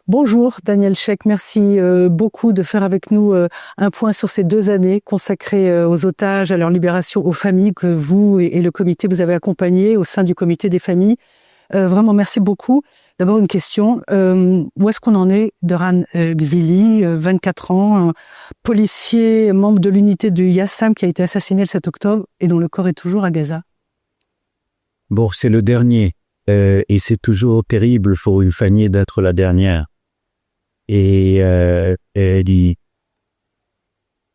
Bonjour Daniel Sheikh, merci beaucoup de faire avec nous un point sur ces 2 années consacrées aux otages, à leur libération, aux familles que vous et le comité vous avez accompagnées au sein du comité des familles. Vraiment merci beaucoup. D'abord une question, où est-ce qu'on en est de Ran Gvili, 24 ans, un policier membre de l'unité de Yassam qui a été assassiné le 7 octobre et dont le corps est toujours à Gaza? Bon, c'est le dernier. Et c'est toujours terrible pour une famille d'être la dernière. Et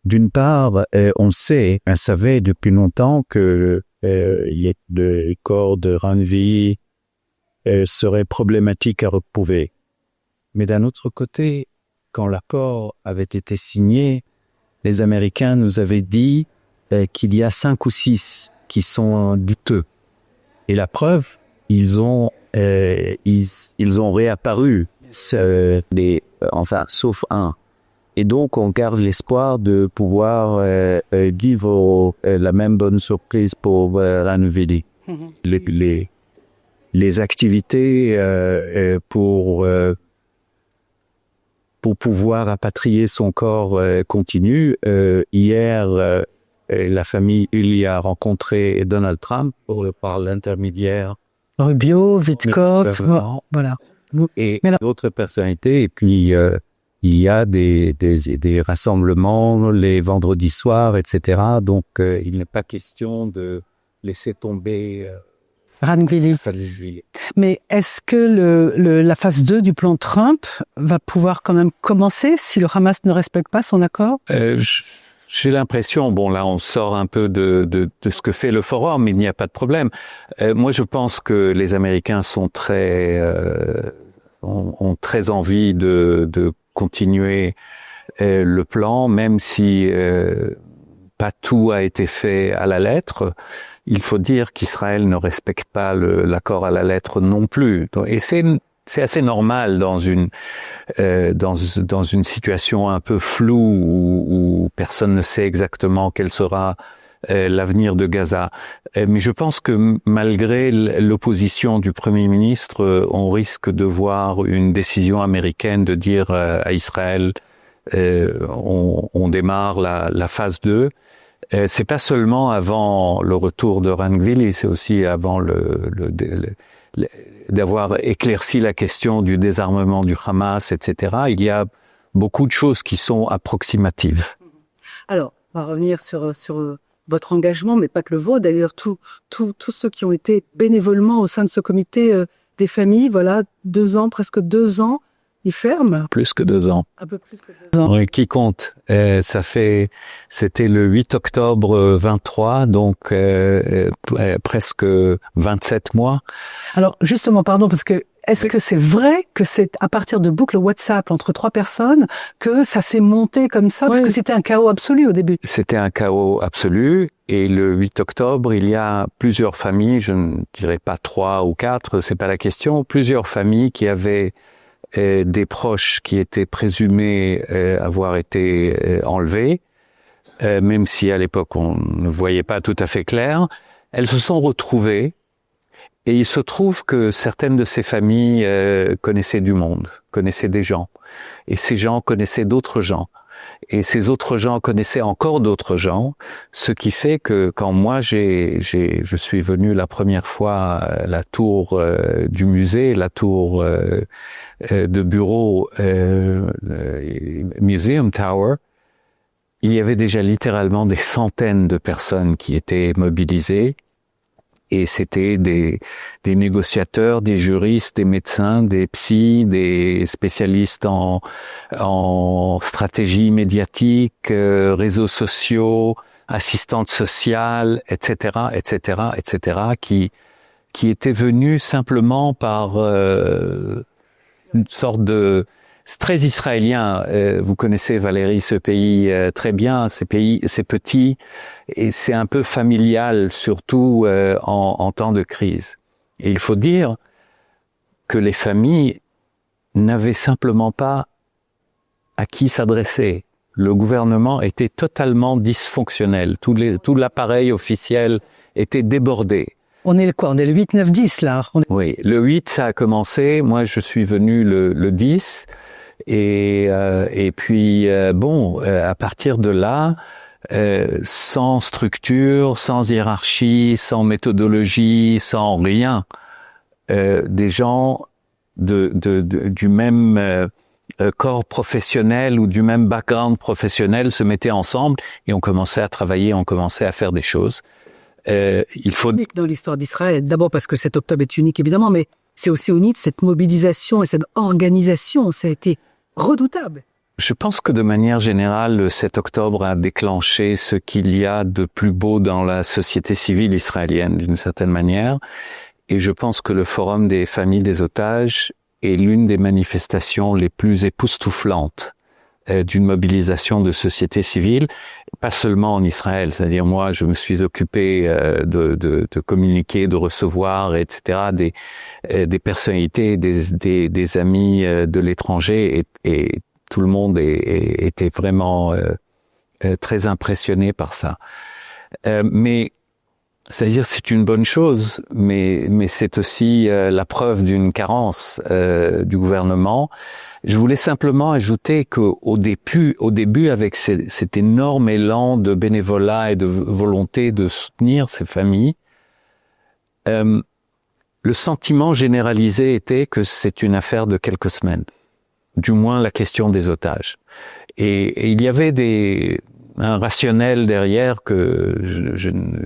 d'une part, on savait depuis longtemps que le corps de Ranvi serait problématique à retrouver. Mais d'un autre côté, quand l'accord avait été signé, les Américains nous avaient dit qu'il y a 5 ou 6 qui sont douteux. Et la preuve, ils ont réapparu, sauf un. Et donc, on garde l'espoir de pouvoir vivre la même bonne surprise pour Ranvili. Les activités pour pouvoir rapatrier son corps continuent. Hier, la famille Uli a rencontré Donald Trump par l'intermédiaire Rubio, Witkoff, voilà. Et d'autres personnalités. Et puis, il y a des rassemblements les vendredis soirs, etc. Donc, il n'est pas question de laisser tomber Ran Gvili. Mais est-ce que la phase 2 du plan Trump va pouvoir quand même commencer si le Hamas ne respecte pas son accord? J'ai l'impression, bon là on sort un peu de ce que fait le forum, mais il n'y a pas de problème. Moi je pense que les Américains sont ont très envie de continuer le plan, même si pas tout a été fait à la lettre. Il faut dire qu'Israël ne respecte pas l'accord à la lettre non plus. Et c'est assez normal dans une situation un peu floue où personne ne sait exactement quel sera l'avenir de Gaza. Mais je pense que malgré l'opposition du Premier ministre, on risque de voir une décision américaine de dire à Israël on démarre la phase 2. C'est pas seulement avant le retour de Ran Gvili, c'est aussi avant d'avoir éclairci la question du désarmement du Hamas, etc. Il y a beaucoup de choses qui sont approximatives. Alors, on va revenir sur votre engagement, mais pas que le vôtre. D'ailleurs, tous ceux qui ont été bénévolement au sein de ce comité des familles, voilà, 2 ans, presque 2 ans, ils ferment. Plus que 2 ans. Un peu plus que 2 ans. Oui, qui compte. C'était le 8 octobre 23, donc presque 27 mois. Alors, justement, pardon, parce que est-ce que c'est vrai que c'est à partir de boucles WhatsApp entre 3 personnes que ça s'est monté comme ça? Parce que c'était un chaos absolu au début. C'était un chaos absolu. Et le 8 octobre, il y a plusieurs familles, je ne dirais pas 3 ou 4, c'est pas la question, plusieurs familles qui avaient des proches qui étaient présumés avoir été enlevés, même si à l'époque on ne voyait pas tout à fait clair. Elles se sont retrouvées et il se trouve que certaines de ces familles connaissaient du monde, connaissaient des gens, et ces gens connaissaient d'autres gens. Et ces autres gens connaissaient encore d'autres gens, ce qui fait que quand moi je suis venu la première fois à la tour du musée, la tour de bureau Museum Tower, il y avait déjà littéralement des centaines de personnes qui étaient mobilisées. Et c'était des négociateurs, des juristes, des médecins, des psys, des spécialistes en stratégie médiatique, réseaux sociaux, assistantes sociales, etc., etc., etc., qui étaient venus simplement par une sorte de... C'est très israélien. Vous connaissez, Valérie, ce pays très bien. C'est petit et c'est un peu familial, surtout en temps de crise. Et il faut dire que les familles n'avaient simplement pas à qui s'adresser. Le gouvernement était totalement dysfonctionnel. Tout l'appareil officiel était débordé. On est le quoi? On est le 8, 9, 10 là. Oui, le 8, ça a commencé. Moi, je suis venu le 10. Et puis, à partir de là, sans structure, sans hiérarchie, sans méthodologie, sans rien, des gens du même corps professionnel ou du même background professionnel se mettaient ensemble et on commençait à travailler, on commençait à faire des choses. Il faut unique dans l'histoire d'Israël, d'abord parce que cet octobre est unique évidemment, mais c'est aussi unique cette mobilisation et cette organisation, ça a été redoutable. Je pense que de manière générale, le 7 octobre a déclenché ce qu'il y a de plus beau dans la société civile israélienne, d'une certaine manière. Et je pense que le Forum des familles des otages est l'une des manifestations les plus époustouflantes d'une mobilisation de société civile, pas seulement en Israël. C'est-à-dire, moi, je me suis occupé de communiquer, de recevoir, etc., des personnalités, des amis de l'étranger, et tout le monde était vraiment très impressionné par ça. Mais c'est-à-dire, c'est une bonne chose, mais c'est aussi la preuve d'une carence du gouvernement. Je voulais simplement ajouter qu'au début, avec cet énorme élan de bénévolat et de volonté de soutenir ces familles, le sentiment généralisé était que c'est une affaire de quelques semaines. Du moins la question des otages. Et il y avait un rationnel derrière que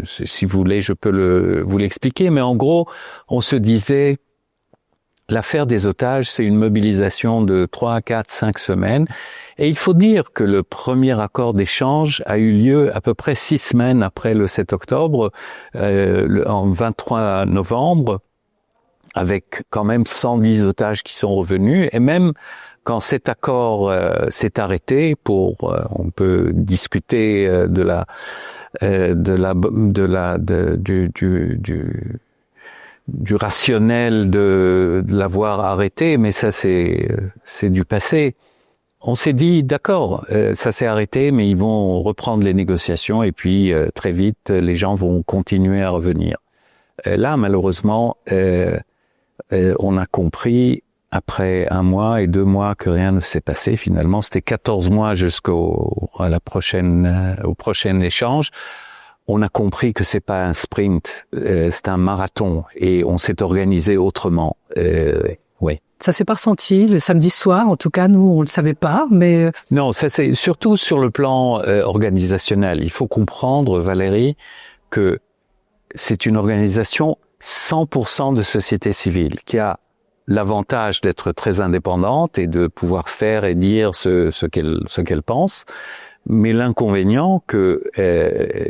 si vous voulez, je peux vous l'expliquer, mais en gros, on se disait, l'affaire des otages, c'est une mobilisation de 3, 4, 5 semaines. Et il faut dire que le premier accord d'échange a eu lieu à peu près 6 semaines après le 7 octobre, en 23 novembre, avec quand même 110 otages qui sont revenus. Et même quand cet accord s'est arrêté, on peut discuter du rationnel de l'avoir arrêté, mais ça c'est du passé. On s'est dit d'accord, ça s'est arrêté, mais ils vont reprendre les négociations et puis très vite les gens vont continuer à revenir. Là malheureusement, on a compris après 1 mois et 2 mois que rien ne s'est passé. Finalement, c'était 14 mois jusqu'au prochain échange. On a compris que c'est pas un sprint, c'est un marathon et on s'est organisé autrement. Ouais. Ça s'est pas ressenti le samedi soir, en tout cas nous on le savait pas, mais non, ça c'est surtout sur le plan organisationnel. Il faut comprendre, Valérie, que c'est une organisation 100% de société civile qui a l'avantage d'être très indépendante et de pouvoir faire et dire ce qu'elle pense. Mais l'inconvénient que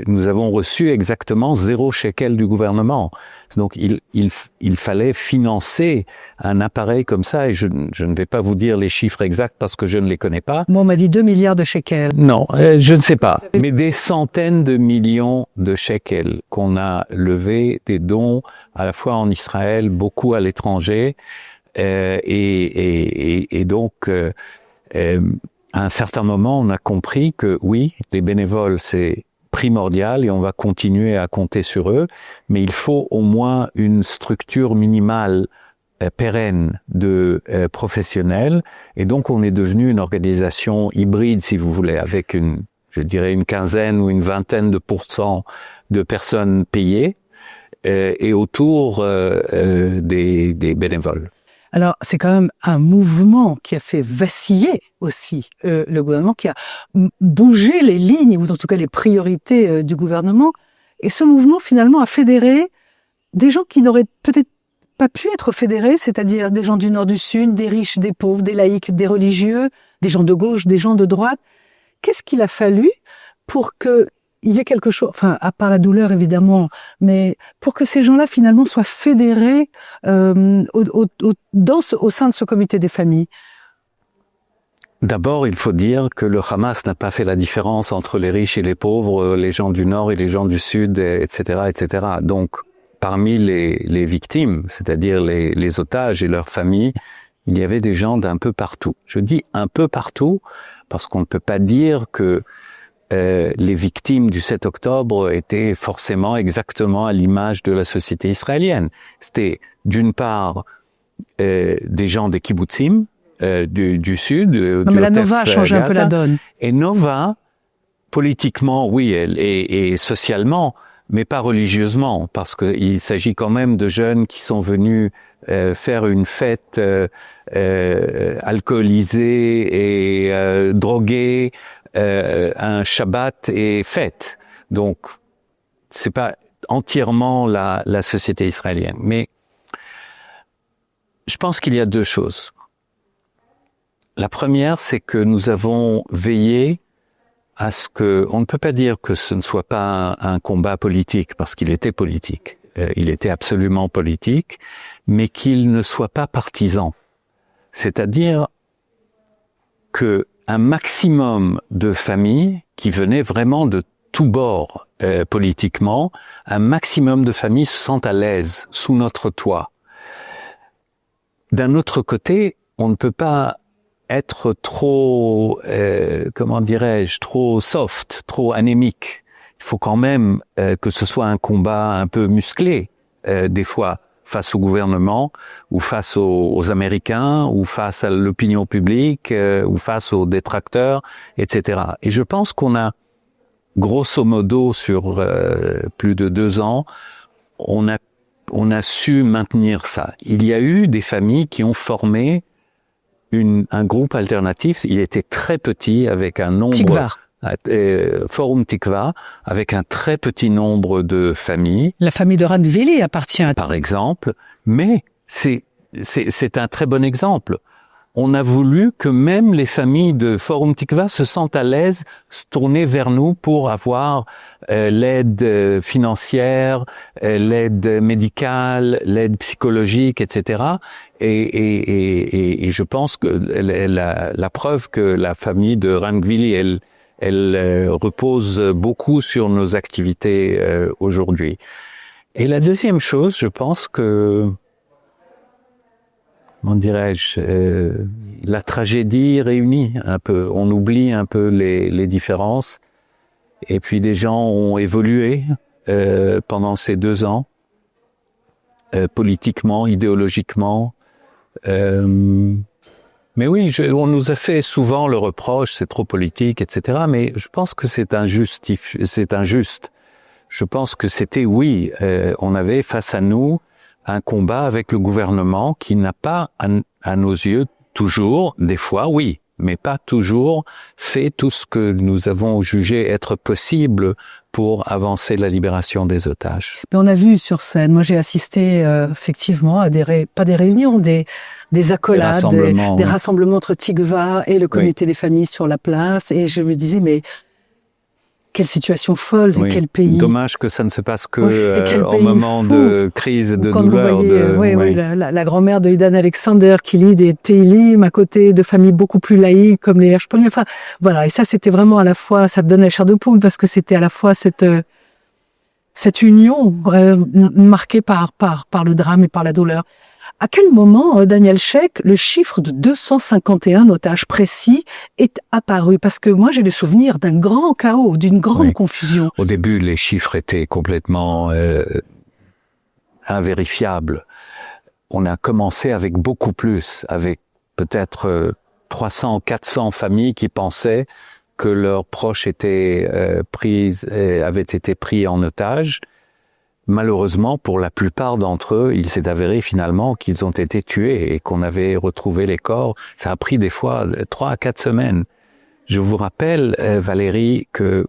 nous avons reçu exactement 0 shekel du gouvernement. Donc il fallait financer un appareil comme ça, et je ne vais pas vous dire les chiffres exacts parce que je ne les connais pas. Moi on m'a dit 2 milliards de shekels. Non, je ne sais pas. Mais des centaines de millions de shekels qu'on a levés, des dons à la fois en Israël, beaucoup à l'étranger, et donc à un certain moment, on a compris que oui, les bénévoles, c'est primordial et on va continuer à compter sur eux, mais il faut au moins une structure minimale pérenne de professionnels. Et donc, on est devenu une organisation hybride, si vous voulez, avec je dirais une quinzaine ou une vingtaine de % de personnes payées et autour des bénévoles. Alors, c'est quand même un mouvement qui a fait vaciller aussi le gouvernement, qui a bougé les lignes, ou en tout cas les priorités du gouvernement. Et ce mouvement, finalement, a fédéré des gens qui n'auraient peut-être pas pu être fédérés, c'est-à-dire des gens du nord, du sud, des riches, des pauvres, des laïcs, des religieux, des gens de gauche, des gens de droite. Qu'est-ce qu'il a fallu pour que il y a quelque chose, enfin, à part la douleur évidemment, mais pour que ces gens-là finalement soient fédérés au sein de ce comité des familles? D'abord, il faut dire que le Hamas n'a pas fait la différence entre les riches et les pauvres, les gens du Nord et les gens du Sud, etc., etc. Donc, parmi les victimes, c'est-à-dire les otages et leurs familles, il y avait des gens d'un peu partout. Je dis un peu partout parce qu'on ne peut pas dire que les victimes du 7 octobre étaient forcément exactement à l'image de la société israélienne. C'était d'une part des gens des kibbutzim du sud. Non, mais la Nova a changé un peu la donne. Et Nova, politiquement, oui, et socialement, mais pas religieusement, parce qu'il s'agit quand même de jeunes qui sont venus faire une fête alcoolisée et droguée, un Shabbat et fête. Donc, c'est pas entièrement la société israélienne. Mais je pense qu'il y a deux choses. La première, c'est que nous avons veillé à ce que, on ne peut pas dire que ce ne soit pas un combat politique, parce qu'il était politique. Il était absolument politique, mais qu'il ne soit pas partisan. C'est-à-dire que un maximum de familles qui venaient vraiment de tous bords politiquement, un maximum de familles se sentent à l'aise sous notre toit. D'un autre côté, on ne peut pas être trop, comment dirais-je, trop soft, trop anémique. Il faut quand même que ce soit un combat un peu musclé, des fois, face au gouvernement, ou face aux Américains, ou face à l'opinion publique, ou face aux détracteurs, etc. Et je pense qu'on a, grosso modo, sur plus de 2 ans, on a su maintenir ça. Il y a eu des familles qui ont formé un groupe alternatif. Il était très petit, avec un nombre... Tikva. Forum Tikva, avec un très petit nombre de familles. La famille de Ranvili appartient à... Par exemple, mais c'est un très bon exemple. On a voulu que même les familles de Forum Tikva se sentent à l'aise, se tourner vers nous pour avoir l'aide financière, l'aide médicale, l'aide psychologique, etc. Et je pense que la preuve que la famille de Ranvili, elle repose beaucoup sur nos activités aujourd'hui. Et la deuxième chose, je pense que, comment dirais-je, la tragédie réunit un peu. On oublie un peu les différences. Et puis des gens ont évolué pendant ces 2 ans, politiquement, idéologiquement. Mais oui, on nous a fait souvent le reproche, c'est trop politique, etc. Mais je pense que c'est injuste. Je pense que c'était, oui, on avait face à nous un combat avec le gouvernement qui n'a pas, à nos yeux, toujours, des fois, oui, mais pas toujours, fait tout ce que nous avons jugé être possible pour avancer la libération des otages. Mais on a vu sur scène, moi j'ai assisté effectivement à pas des réunions, des accolades, des rassemblements entre Tikva et le comité des familles sur la place, et je me disais, mais quelle situation folle, et quel pays. Dommage que ça ne se passe que en moment de crise, de douleur. Oui, la grand-mère de Idan Alexander qui lit des Teilim à côté de familles beaucoup plus laïques comme les Hershpolim. Enfin, voilà. Et ça, c'était vraiment à la fois, ça me donnait la chair de poule parce que c'était à la fois cette union marquée par le drame et par la douleur. À quel moment, Daniel Sheikh, le chiffre de 251 otages précis est apparu? Parce que moi, j'ai le souvenir d'un grand chaos, d'une grande confusion. Au début, les chiffres étaient complètement invérifiables. On a commencé avec beaucoup plus, avec peut-être 300, 400 familles qui pensaient que leurs proches étaient avaient été pris en otage. Malheureusement, pour la plupart d'entre eux, il s'est avéré finalement qu'ils ont été tués et qu'on avait retrouvé les corps. Ça a pris des fois 3 à 4 semaines. Je vous rappelle, Valérie, que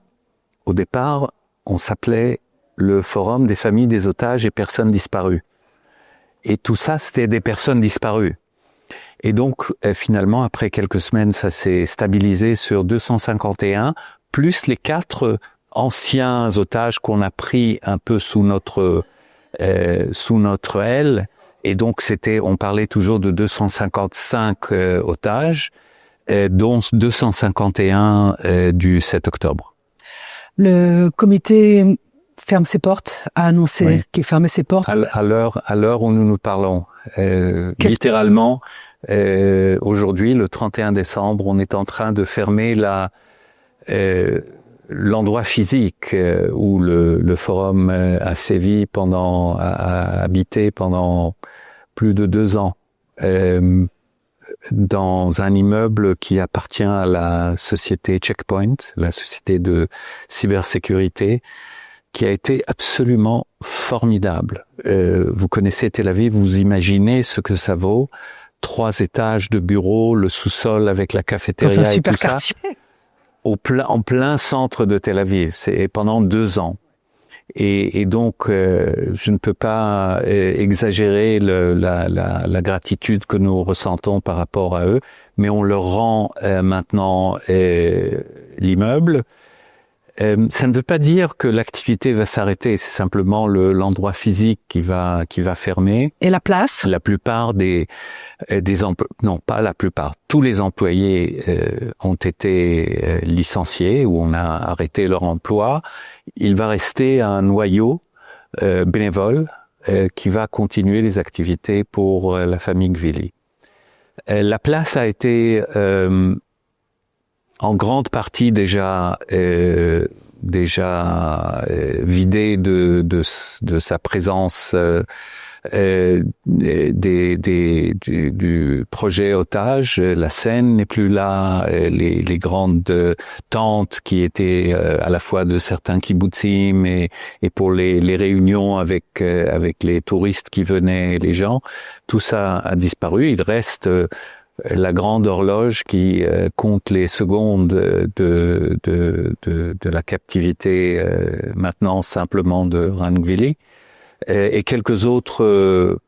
au départ, on s'appelait le Forum des familles des otages et personnes disparues. Et tout ça, c'était des personnes disparues. Et donc, finalement, après quelques semaines, ça s'est stabilisé sur 251, plus les 4 anciens otages qu'on a pris un peu sous notre aile, et donc on parlait toujours de 255 otages, dont 251 du 7 octobre. Le comité ferme ses portes, a annoncé qu'il fermait ses portes. À l'heure où nous parlons, littéralement, aujourd'hui, le 31 décembre, on est en train de fermer l'endroit physique où le forum a sévi a habité pendant plus de 2 ans, dans un immeuble qui appartient à la société Checkpoint, la société de cybersécurité, qui a été absolument formidable. Vous connaissez Tel Aviv, vous imaginez ce que ça vaut. 3 étages de bureaux, le sous-sol avec la cafétéria dans un super et tout quartier. ça. En plein centre de Tel Aviv. C'est pendant 2 ans. Et donc, je ne peux pas exagérer la gratitude que nous ressentons par rapport à eux, mais on leur rend maintenant l'immeuble. Ça ne veut pas dire que l'activité va s'arrêter, c'est simplement l'endroit physique qui va fermer. Et la place? La plupart des non, pas la plupart, tous les employés ont été licenciés ou on a arrêté leur emploi. Il va rester un noyau bénévole qui va continuer les activités pour la famille Gvili. La place a été en grande partie déjà vidée de sa présence du projet otage. La scène n'est plus là, les grandes tentes qui étaient à la fois de certains kibbutzim et pour les réunions avec les touristes qui venaient, les gens, tout ça a disparu. Il reste la grande horloge qui compte les secondes de la captivité maintenant simplement de Ran Gvili, et quelques autres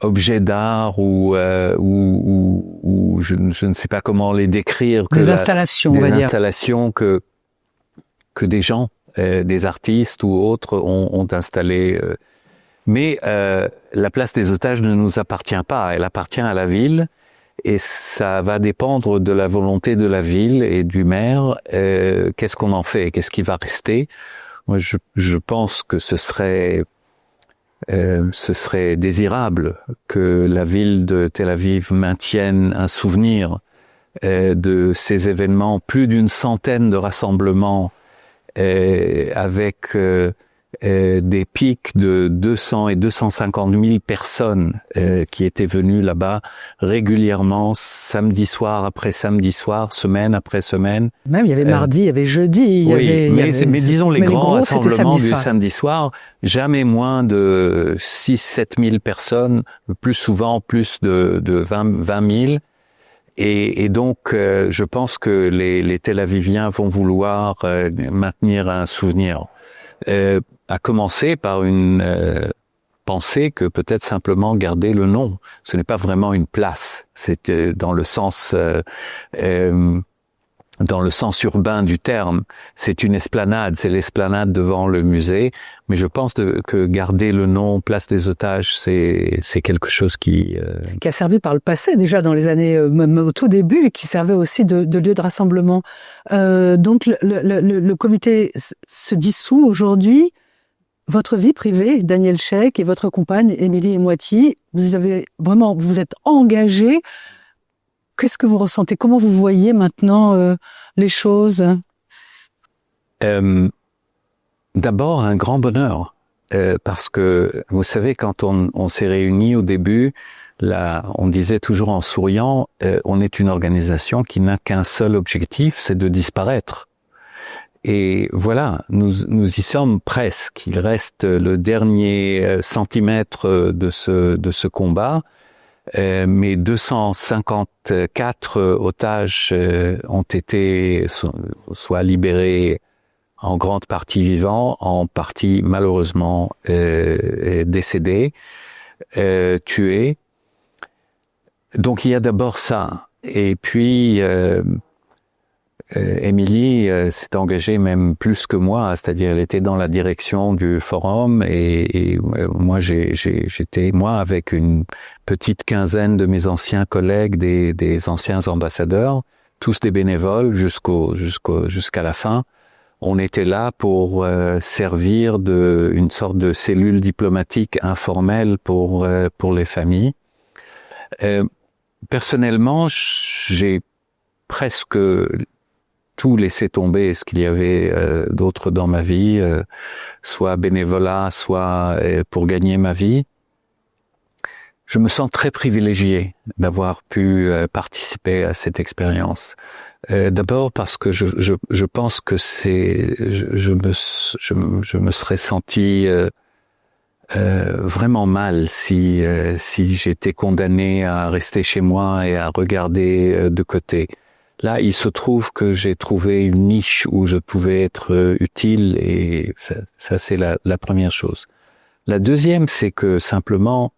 objets d'art ou je ne sais pas comment les décrire, des installations, on va dire. Des installations que des gens, des artistes ou autres ont installées. Mais la place des otages ne nous appartient pas, elle appartient à la ville et ça va dépendre de la volonté de la ville et du maire. Qu'est-ce qu'on en fait? Qu'est-ce qui va rester? Moi, je pense que ce serait désirable que la ville de Tel Aviv maintienne un souvenir de ces événements, plus d'une centaine de rassemblements avec des pics de 200 et 250 000 personnes qui étaient venues là-bas régulièrement, samedi soir après samedi soir, semaine après semaine. Même il y avait mardi, il y avait jeudi, mais disons les grands rassemblements du soir. Samedi soir, jamais moins de 6-7 000 personnes, le plus souvent plus de 20 000. Et donc, je pense que les Tel Aviviens vont vouloir maintenir un souvenir. À commencer par une pensée que peut-être simplement garder le nom. Ce n'est pas vraiment une place. C'est dans le sens urbain du terme. C'est une esplanade. C'est l'esplanade devant le musée. Mais je pense que garder le nom Place des Otages, c'est quelque chose qui a servi par le passé déjà dans les années, même au tout début, et qui servait aussi de lieu de rassemblement. Donc le comité se dissout aujourd'hui. Votre vie privée, Daniel Sheikh, et votre compagne, Émilie Emoiti, vous êtes engagés. Qu'est-ce que vous ressentez? Comment vous voyez maintenant les choses? D'abord, un grand bonheur. Parce que, vous savez, quand on s'est réunis au début, là, on disait toujours en souriant, on est une organisation qui n'a qu'un seul objectif, c'est de disparaître. Et voilà, nous y sommes presque. Il reste le dernier centimètre de ce combat. Mais 254 otages ont été soit libérés, en grande partie vivants, en partie malheureusement décédés, tués. Donc il y a d'abord ça. Et puis Émilie s'est engagée même plus que moi, c'est-à-dire elle était dans la direction du forum et moi j'étais avec une petite quinzaine de mes anciens collègues, des anciens ambassadeurs, tous des bénévoles jusqu'à la fin. On était là pour servir une sorte de cellule diplomatique informelle pour les familles. Personnellement, j'ai presque tout laissé tomber ce qu'il y avait d'autre dans ma vie, soit bénévolat, soit pour gagner ma vie. Je me sens très privilégié d'avoir pu participer à cette expérience. D'abord parce que je pense que je me serais senti vraiment mal si j'étais condamné à rester chez moi et à regarder de côté. Là, il se trouve que j'ai trouvé une niche où je pouvais être utile, et ça c'est la première chose. La deuxième, c'est que simplement,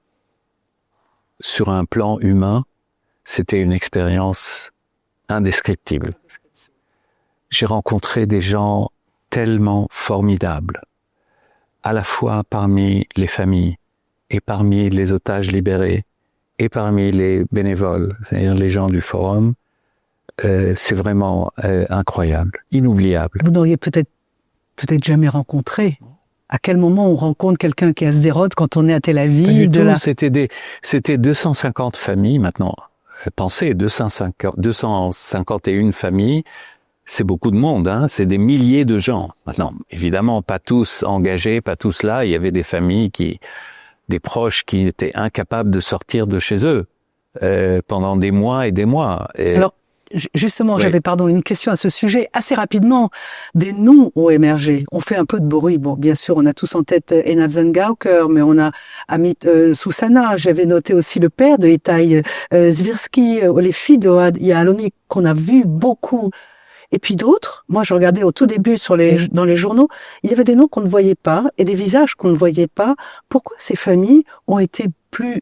sur un plan humain, c'était une expérience indescriptible. J'ai rencontré des gens tellement formidables, à la fois parmi les familles et parmi les otages libérés et parmi les bénévoles, c'est-à-dire les gens du forum. C'est vraiment incroyable, inoubliable. Vous n'auriez peut-être jamais rencontré. À quel moment on rencontre quelqu'un qui est à Sderot quand on est à Tel Aviv? C'était 250 familles maintenant. Pensez, 251 familles, c'est beaucoup de monde, hein, c'est des milliers de gens. Maintenant, évidemment, pas tous engagés, pas tous là. Il y avait des familles des proches qui étaient incapables de sortir de chez eux pendant des mois et des mois. Alors, justement, oui. J'avais une question à ce sujet. Assez rapidement, des noms ont émergé, ont fait un peu de bruit. Bon, bien sûr, on a tous en tête Einat Zengauker, mais on a Amit Soussana. J'avais noté aussi le père de Itai Zvirsky, les filles de Ohad Yahaloni, qu'on a vu beaucoup. Et puis d'autres, moi je regardais au tout début dans les journaux, il y avait des noms qu'on ne voyait pas et des visages qu'on ne voyait pas. Pourquoi ces familles ont été plus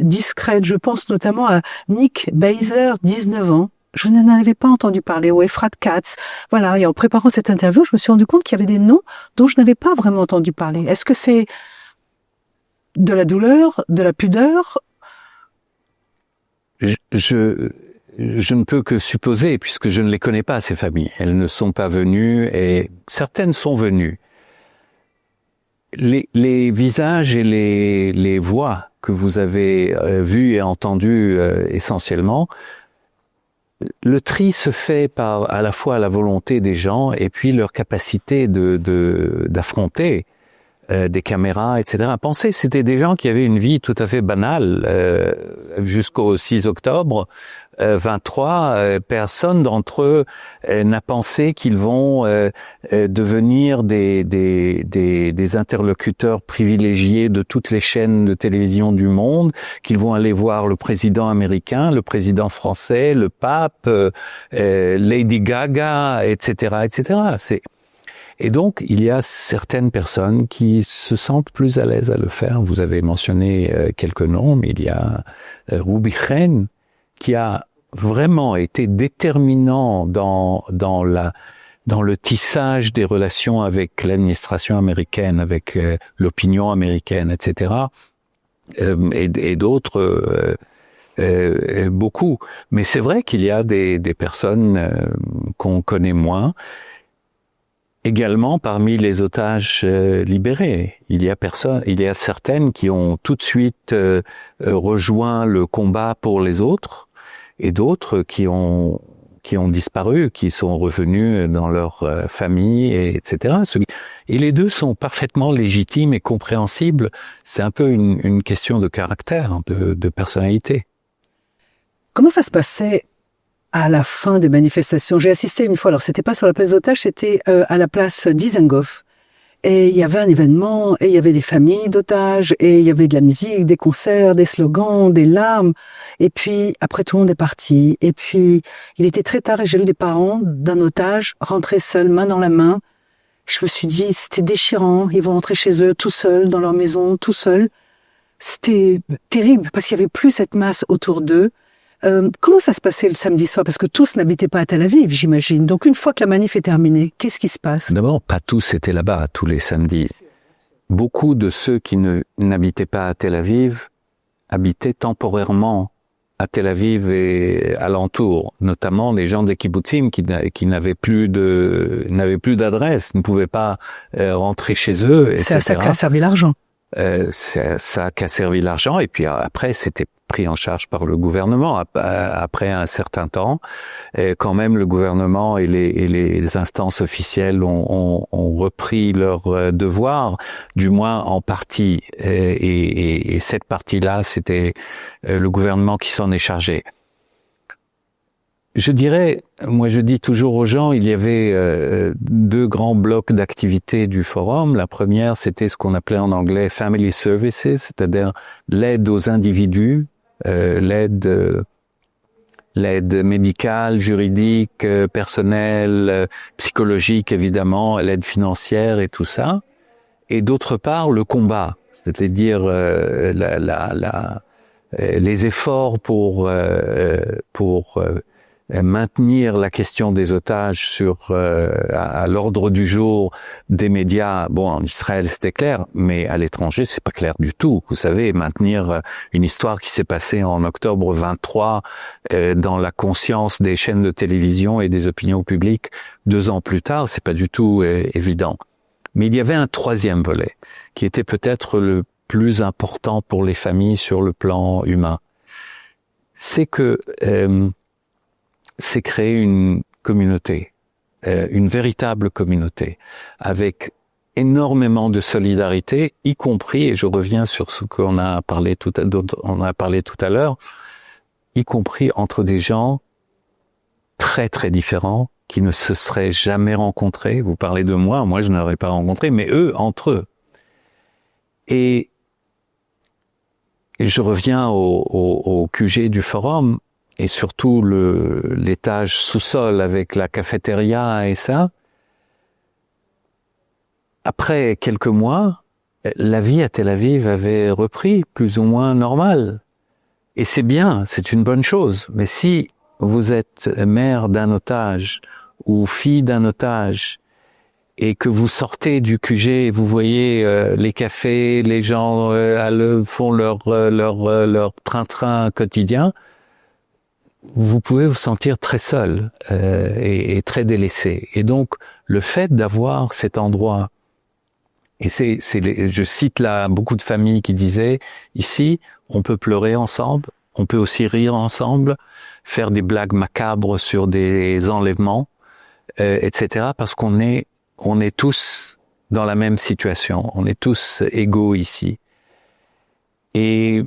discrètes? Je pense notamment à Nick Beiser, 19 ans. Je n'en avais pas entendu parler, ou Efrat Katz. Voilà, et en préparant cette interview, je me suis rendu compte qu'il y avait des noms dont je n'avais pas vraiment entendu parler. Est-ce que c'est de la douleur, de la pudeur? Je ne peux que supposer, puisque je ne les connais pas, ces familles. Elles ne sont pas venues, et certaines sont venues. Les visages et les voix que vous avez vues et entendues essentiellement, le tri se fait par à la fois la volonté des gens et puis leur capacité d'affronter des caméras, etc. Pensez, c'était des gens qui avaient une vie tout à fait banale jusqu'au 6 octobre 23. Personne d'entre eux n'a pensé qu'ils vont devenir des interlocuteurs privilégiés de toutes les chaînes de télévision du monde, qu'ils vont aller voir le président américain, le président français, le pape, Lady Gaga, etc., etc. Et donc, il y a certaines personnes qui se sentent plus à l'aise à le faire. Vous avez mentionné quelques noms, mais il y a Ruby Chen, qui a vraiment été déterminant dans le tissage des relations avec l'administration américaine, avec l'opinion américaine, etc. Et d'autres, beaucoup. Mais c'est vrai qu'il y a des personnes qu'on connaît moins. Également, parmi les otages libérés, il y a certaines qui ont tout de suite rejoint le combat pour les autres, et d'autres qui ont disparu, qui sont revenus dans leur famille, etc. Et les deux sont parfaitement légitimes et compréhensibles. C'est un peu une question de caractère, de personnalité. Comment ça se passait à la fin des manifestations? J'ai assisté une fois, alors c'était pas sur la place d'otages, c'était à la place Dizengoff. Et il y avait un événement, et il y avait des familles d'otages, et il y avait de la musique, des concerts, des slogans, des larmes. Et puis, après, tout le monde est parti. Et puis, il était très tard, et j'ai vu des parents d'un otage rentrer seuls, main dans la main. Je me suis dit, c'était déchirant. Ils vont rentrer chez eux, tout seuls, dans leur maison, tout seuls. C'était terrible, parce qu'il y avait plus cette masse autour d'eux. Comment ça se passait le samedi soir? Parce que tous n'habitaient pas à Tel Aviv, j'imagine. Donc une fois que la manif est terminée, qu'est-ce qui se passe? D'abord, pas tous étaient là-bas tous les samedis. Beaucoup de ceux qui n'habitaient pas à Tel Aviv habitaient temporairement à Tel Aviv et alentour, notamment les gens des kibbutzim qui n'avaient plus d'adresse, ne pouvaient pas rentrer chez eux, etc. C'est à ça qu'a servi l'argent. ça qu'a servi l'argent. Et puis après, c'était pris en charge par le gouvernement. Après un certain temps, quand même, le gouvernement et les instances officielles ont repris leur devoir, du moins en partie. Et cette partie-là, c'était le gouvernement qui s'en est chargé. Je dirais, moi je dis toujours aux gens, il y avait deux grands blocs d'activités du forum. La première, c'était ce qu'on appelait en anglais Family Services, c'est-à-dire l'aide aux individus, l'aide médicale, juridique, personnelle, psychologique évidemment, l'aide financière et tout ça. Et d'autre part, le combat, c'est-à-dire les efforts pour maintenir la question des otages à l'ordre du jour des médias. Bon, en Israël, c'était clair, mais à l'étranger, c'est pas clair du tout. Vous savez, maintenir une histoire qui s'est passée en octobre 23 dans la conscience des chaînes de télévision et des opinions publiques 2 ans plus tard, c'est pas du tout évident. Mais il y avait un troisième volet, qui était peut-être le plus important pour les familles sur le plan humain. C'est que c'est créer une communauté, une véritable communauté, avec énormément de solidarité, y compris, et je reviens sur ce qu'on a parlé tout à l'heure, y compris entre des gens très très différents, qui ne se seraient jamais rencontrés. Vous parlez de moi je n'aurais pas rencontré, mais eux, entre eux. Et je reviens au QG du forum, et surtout l'étage sous-sol avec la cafétéria et ça. Après quelques mois, la vie à Tel Aviv avait repris plus ou moins normal. Et c'est bien, c'est une bonne chose. Mais si vous êtes mère d'un otage ou fille d'un otage et que vous sortez du QG et vous voyez les cafés, les gens font leur train-train quotidien, vous pouvez vous sentir très seul et très délaissé. Et donc, le fait d'avoir cet endroit, et je cite là beaucoup de familles qui disaient, ici, on peut pleurer ensemble, on peut aussi rire ensemble, faire des blagues macabres sur des enlèvements, etc. Parce qu'on est tous dans la même situation, on est tous égaux ici. Et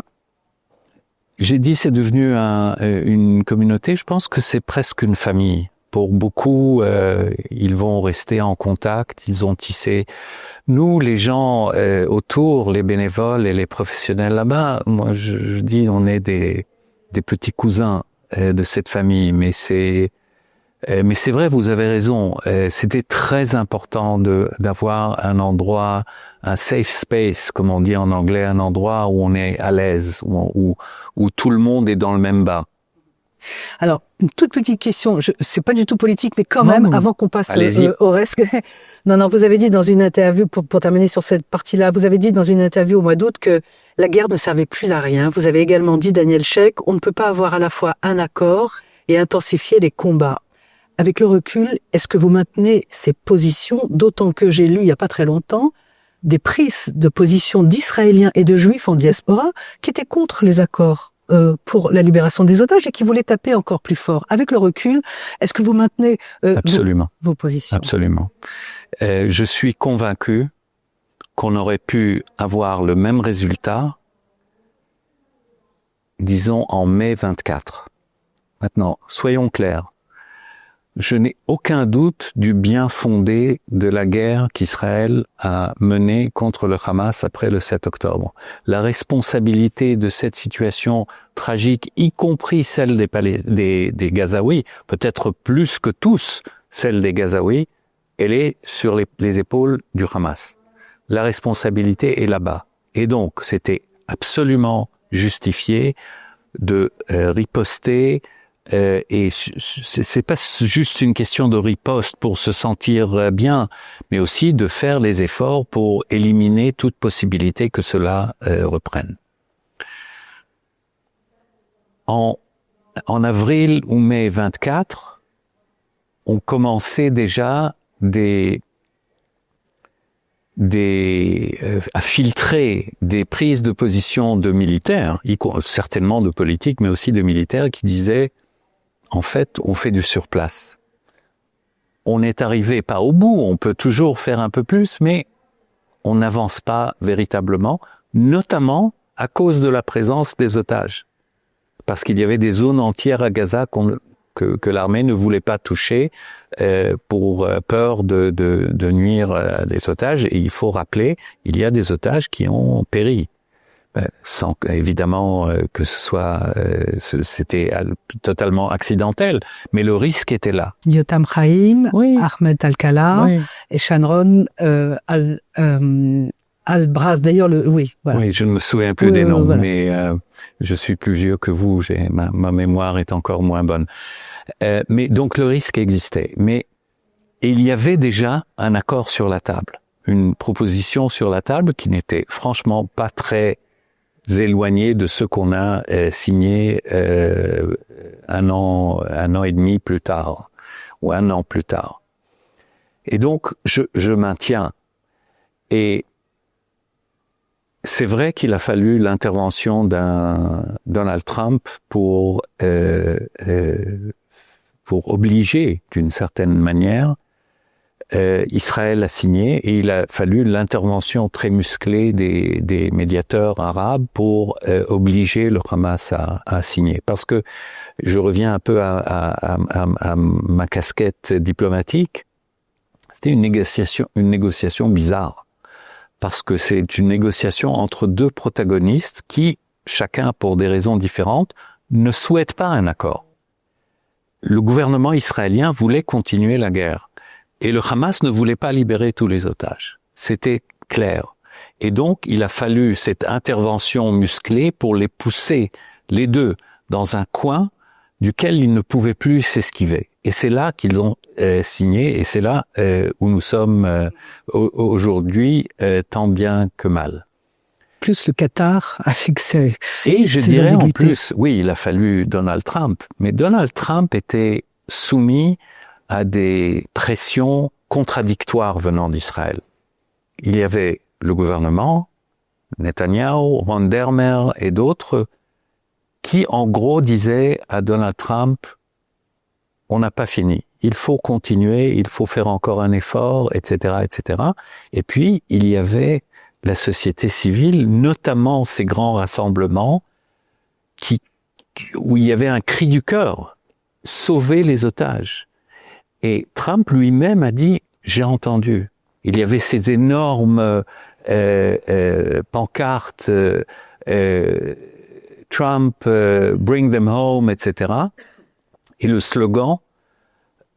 j'ai dit c'est devenu une communauté, je pense que c'est presque une famille. Pour beaucoup, ils vont rester en contact, ils ont tissé. Nous, les gens autour, les bénévoles et les professionnels là-bas, moi je dis on est des petits cousins de cette famille, mais c'est vrai, vous avez raison. C'était très important d'avoir un endroit, un safe space, comme on dit en anglais, un endroit où on est à l'aise, où tout le monde est dans le même bain. Alors, une toute petite question, c'est pas du tout politique, mais quand même, avant qu'on passe au reste. Non, vous avez dit dans une interview, pour terminer sur cette partie-là, vous avez dit dans une interview au mois d'août que la guerre ne servait plus à rien. Vous avez également dit, Daniel Sheikh, on ne peut pas avoir à la fois un accord et intensifier les combats. Avec le recul, est-ce que vous maintenez ces positions, d'autant que j'ai lu il n'y a pas très longtemps des prises de position d'Israéliens et de Juifs en diaspora qui étaient contre les accords pour la libération des otages et qui voulaient taper encore plus fort. Avec le recul, est-ce que vous maintenez vos positions? Absolument. Je suis convaincu qu'on aurait pu avoir le même résultat, disons en mai 24. Maintenant, soyons clairs. Je n'ai aucun doute du bien fondé de la guerre qu'Israël a menée contre le Hamas après le 7 octobre. La responsabilité de cette situation tragique, y compris celle des Gazaouis, peut-être plus que tous celle des Gazaouis, elle est sur les épaules du Hamas. La responsabilité est là-bas. Et donc, c'était absolument justifié de riposter. Et c'est pas juste une question de riposte pour se sentir bien, mais aussi de faire les efforts pour éliminer toute possibilité que cela reprenne. En avril ou mai 24, on commençait déjà des à filtrer des prises de position de militaires, certainement de politiques, mais aussi de militaires, qui disaient, en fait, on fait du surplace. On n'est arrivé pas au bout, on peut toujours faire un peu plus, mais on n'avance pas véritablement, notamment à cause de la présence des otages. Parce qu'il y avait des zones entières à Gaza que l'armée ne voulait pas toucher pour peur de nuire à des otages. Et il faut rappeler, il y a des otages qui ont péri. Sans évidemment que c'était totalement accidentel, mais le risque était là. Yotam Chaim, Oui. Ahmed Al-Kala Oui. et Shanron Al-Braz. D'ailleurs, oui, voilà. Oui, je ne me souviens plus Oui, des noms, voilà. mais je suis plus vieux que vous, ma mémoire est encore moins bonne. Mais donc le risque existait. Mais il y avait déjà un accord sur la table, une proposition sur la table qui n'était franchement pas très éloignée de ce qu'on a signé un an et demi plus tard, ou un an plus tard. Et donc, je maintiens. Et c'est vrai qu'il a fallu l'intervention d'un Donald Trump pour obliger, d'une certaine manière, Israël à signer, et il a fallu l'intervention très musclée des médiateurs arabes pour obliger le Hamas à signer. Parce que je reviens un peu à ma casquette diplomatique, c'était une négociation bizarre. Parce que c'est une négociation entre deux protagonistes qui, chacun pour des raisons différentes, ne souhaitent pas un accord. Le gouvernement israélien voulait continuer la guerre. Et le Hamas ne voulait pas libérer tous les otages. C'était clair. Et donc, il a fallu cette intervention musclée pour les pousser, les deux, dans un coin duquel ils ne pouvaient plus s'esquiver. Et c'est là qu'ils ont signé, et c'est là où nous sommes aujourd'hui, tant bien que mal. Plus le Qatar avec ses Et je dirais en ambiguïtés. plus, oui, il a fallu Donald Trump, mais Donald Trump était soumis à des pressions contradictoires venant d'Israël. Il y avait le gouvernement, Netanyahou, Ron Dermer et d'autres, qui en gros disaient à Donald Trump, on n'a pas fini, il faut continuer, il faut faire encore un effort, etc., etc. Et puis, il y avait la société civile, notamment ces grands rassemblements, où il y avait un cri du cœur, sauver les otages. Et Trump lui-même a dit, j'ai entendu. Il y avait ces énormes pancartes, Trump, bring them home, etc. Et le slogan,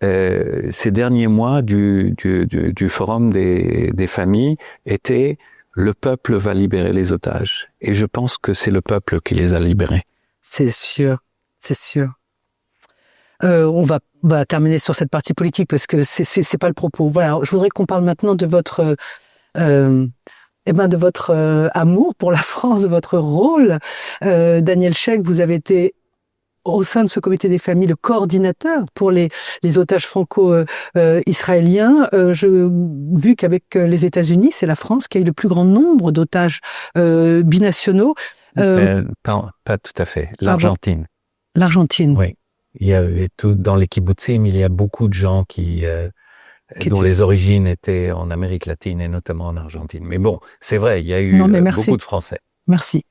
ces derniers mois du Forum des familles était « Le peuple va libérer les otages ». Et je pense que c'est le peuple qui les a libérés. C'est sûr, c'est sûr. On va terminer sur cette partie politique parce que c'est pas le propos. Voilà, je voudrais qu'on parle maintenant de votre amour pour la France, de votre rôle. Daniel Sheikh, vous avez été au sein de ce comité des familles le coordinateur pour les otages franco-israéliens. Vu qu'avec les États-Unis, c'est la France qui a eu le plus grand nombre d'otages binationaux. Pas tout à fait. L'Argentine. L'Argentine. Oui. Il y avait tout dans les kibbutzim, il y a beaucoup de gens dont les origines étaient en Amérique latine et notamment en Argentine. Mais bon, c'est vrai, il y a eu beaucoup de Français. Merci.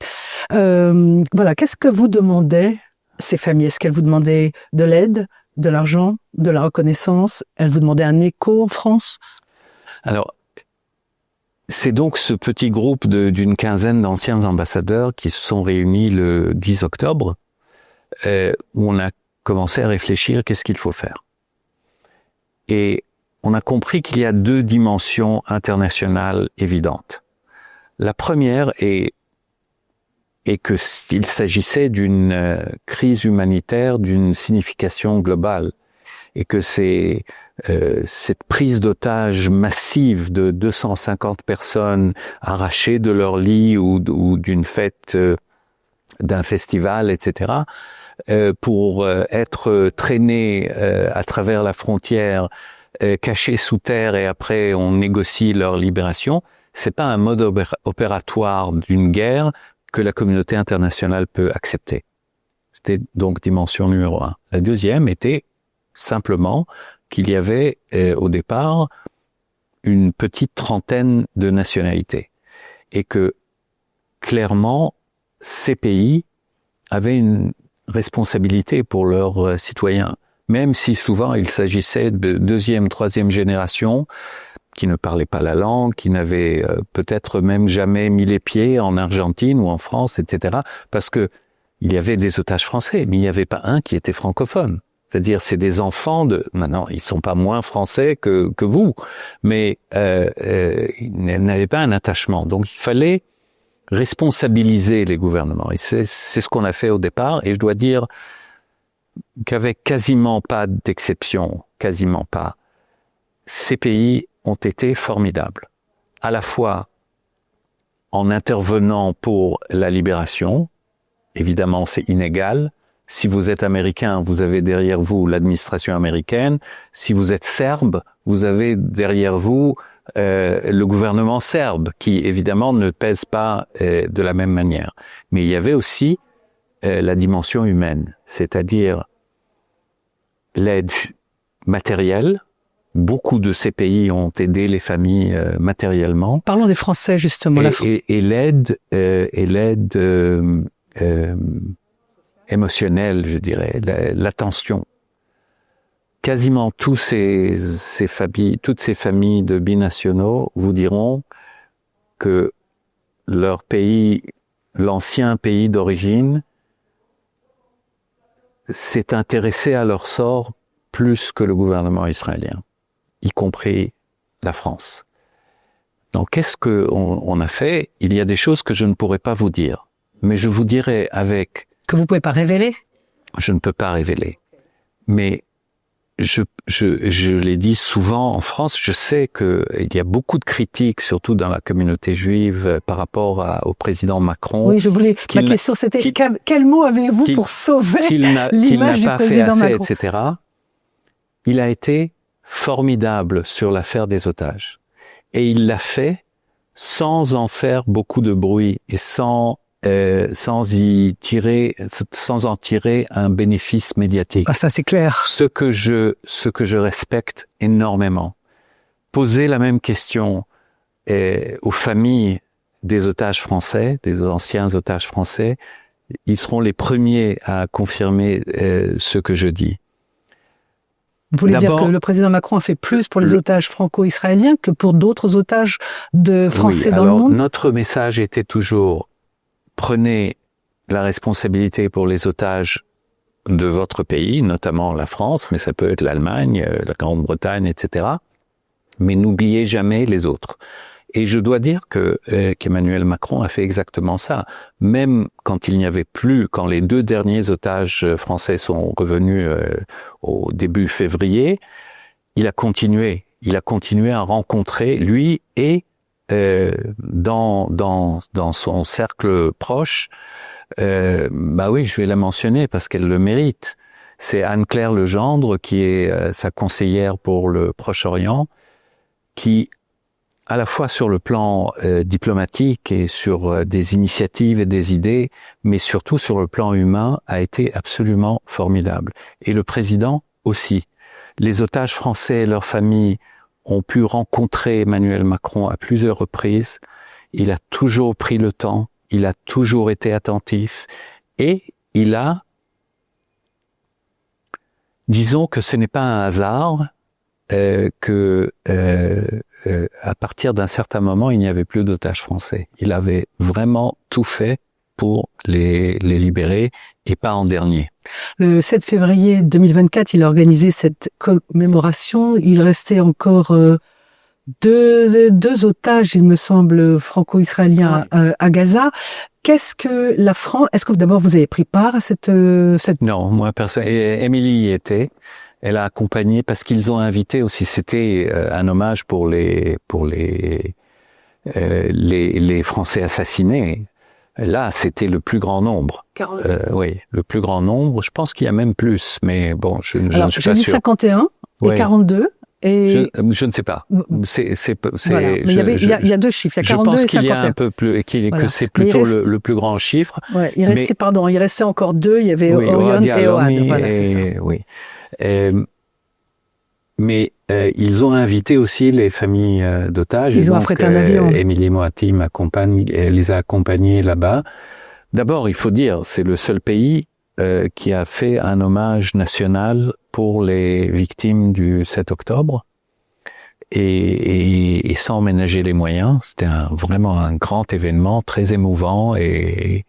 Voilà, qu'est-ce que vous demandaient ces familles? Est-ce qu'elles vous demandaient de l'aide, de l'argent, de la reconnaissance? Elles vous demandaient un écho en France? Alors, c'est donc ce petit groupe d'une quinzaine d'anciens ambassadeurs qui se sont réunis le 10 octobre, où on a commencé à réfléchir qu'est-ce qu'il faut faire. Et on a compris qu'il y a deux dimensions internationales évidentes. La première est qu'il s'agissait d'une crise humanitaire d'une signification globale et que cette prise d'otage massive de 250 personnes arrachées de leur lit ou d'une fête, d'un festival, etc., pour être traînés à travers la frontière, cachés sous terre et après on négocie leur libération, c'est pas un mode opératoire d'une guerre que la communauté internationale peut accepter. C'était donc dimension numéro 1. La deuxième était simplement qu'il y avait au départ une petite trentaine de nationalités et que clairement ces pays avaient une responsabilité pour leurs citoyens, même si souvent il s'agissait de deuxième, troisième génération qui ne parlaient pas la langue, qui n'avaient peut-être même jamais mis les pieds en Argentine ou en France, etc. Parce que il y avait des otages français, mais il n'y avait pas un qui était francophone. C'est-à-dire, c'est des enfants de... Maintenant, ils sont pas moins français que vous, mais ils n'avaient pas un attachement. Donc, il fallait responsabiliser les gouvernements. Et c'est ce qu'on a fait au départ. Et je dois dire qu'avec quasiment pas d'exception, quasiment pas, ces pays ont été formidables. À la fois en intervenant pour la libération, évidemment c'est inégal. Si vous êtes américain, vous avez derrière vous l'administration américaine. Si vous êtes serbe, vous avez derrière vous le gouvernement serbe, qui évidemment ne pèse pas de la même manière. Mais il y avait aussi la dimension humaine, c'est-à-dire l'aide matérielle. Beaucoup de ces pays ont aidé les familles matériellement. Parlons des Français justement. Et l'aide émotionnelle, je dirais, l'attention. Quasiment toutes ces familles de binationaux vous diront que leur pays, l'ancien pays d'origine, s'est intéressé à leur sort plus que le gouvernement israélien, y compris la France. Donc, qu'est-ce qu'on a fait? Il y a des choses que je ne pourrais pas vous dire, mais je vous dirai avec... Que vous pouvez pas révéler? Je ne peux pas révéler. Mais je l'ai dit souvent en France, je sais qu'il y a beaucoup de critiques, surtout dans la communauté juive, par rapport au président Macron. Oui, ma question c'était, quel mot avez-vous pour sauver l'image du président Macron? Etc. Il a été formidable sur l'affaire des otages. Et il l'a fait sans en faire beaucoup de bruit et sans en tirer un bénéfice médiatique. Ah, ça c'est clair. Ce que je respecte énormément. Poser la même question aux familles des otages français, des anciens otages français, ils seront les premiers à confirmer ce que je dis. Vous voulez dire que le président Macron a fait plus pour les otages franco-israéliens que pour d'autres otages français dans le monde? Notre message était toujours: prenez la responsabilité pour les otages de votre pays, notamment la France, mais ça peut être l'Allemagne, la Grande-Bretagne, etc. Mais n'oubliez jamais les autres. Et je dois dire qu'Emmanuel Macron a fait exactement ça. Même quand il n'y avait plus, quand les 2 derniers otages français sont revenus au début février, il a continué à rencontrer, lui et dans son cercle proche, oui, je vais la mentionner parce qu'elle le mérite. C'est Anne-Claire Legendre, qui est sa conseillère pour le Proche-Orient, qui, à la fois sur le plan diplomatique et sur des initiatives et des idées, mais surtout sur le plan humain, a été absolument formidable. Et le président aussi. Les otages français et leurs familles ont pu rencontrer Emmanuel Macron à plusieurs reprises. Il a toujours pris le temps, il a toujours été attentif et il a, disons que ce n'est pas un hasard à partir d'un certain moment, il n'y avait plus d'otages français. Il avait vraiment tout fait pour les libérer et pas en dernier. Le 7 février 2024, il a organisé cette commémoration. Il restait encore deux otages, il me semble, franco-israéliens à Gaza. Qu'est-ce que la France... Est-ce que d'abord vous avez pris part à cette... Non, moi personne. Émilie y était. Elle a accompagné parce qu'ils ont invité aussi. C'était un hommage pour les Français assassinés. Là, c'était le plus grand nombre. Oui, le plus grand nombre. Je pense qu'il y a même plus, mais bon, je ne suis pas sûr. J'ai dit 51 et 42. Et Je ne sais pas. voilà. Mais il y a deux chiffres. Il y a 42 je pense et 51. qu'il y a un peu plus, Voilà. que c'est plutôt le plus grand chiffre. Ouais, il restait encore deux. Il y avait Oui, Orion et Ohad. Voilà, c'est ça. Oui. Mais ils ont invité aussi les familles d'otages. Ils ont affrété un avion. Émilie Moati les a accompagnés là-bas. D'abord, il faut dire, c'est le seul pays qui a fait un hommage national pour les victimes du 7 octobre et sans ménager les moyens. C'était vraiment un grand événement, très émouvant, et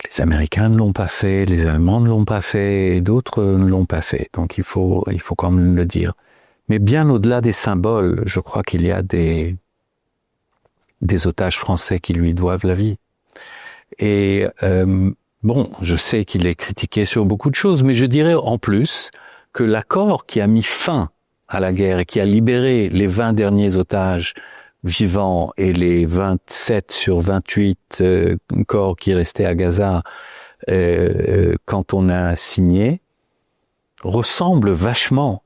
les Américains ne l'ont pas fait, les Allemands ne l'ont pas fait, et d'autres ne l'ont pas fait. Donc il faut quand même le dire. Mais bien au-delà des symboles, je crois qu'il y a des otages français qui lui doivent la vie. Et bon, je sais qu'il est critiqué sur beaucoup de choses, mais je dirais en plus que l'accord qui a mis fin à la guerre et qui a libéré les 20 derniers otages vivants et les 27 sur 28 corps qui restaient à Gaza quand on a signé, ressemble vachement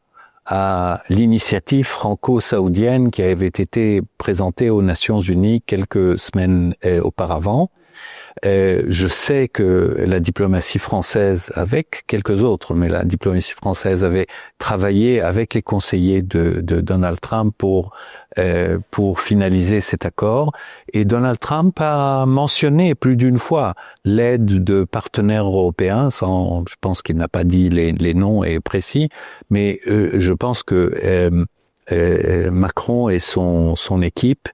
à l'initiative franco-saoudienne qui avait été présentée aux Nations Unies quelques semaines auparavant. Je sais que la diplomatie française, avec quelques autres, mais la diplomatie française avait travaillé avec les conseillers de Donald Trump pour finaliser cet accord. Et Donald Trump a mentionné plus d'une fois l'aide de partenaires européens, je pense qu'il n'a pas dit les noms et précis, mais je pense que Macron et son équipe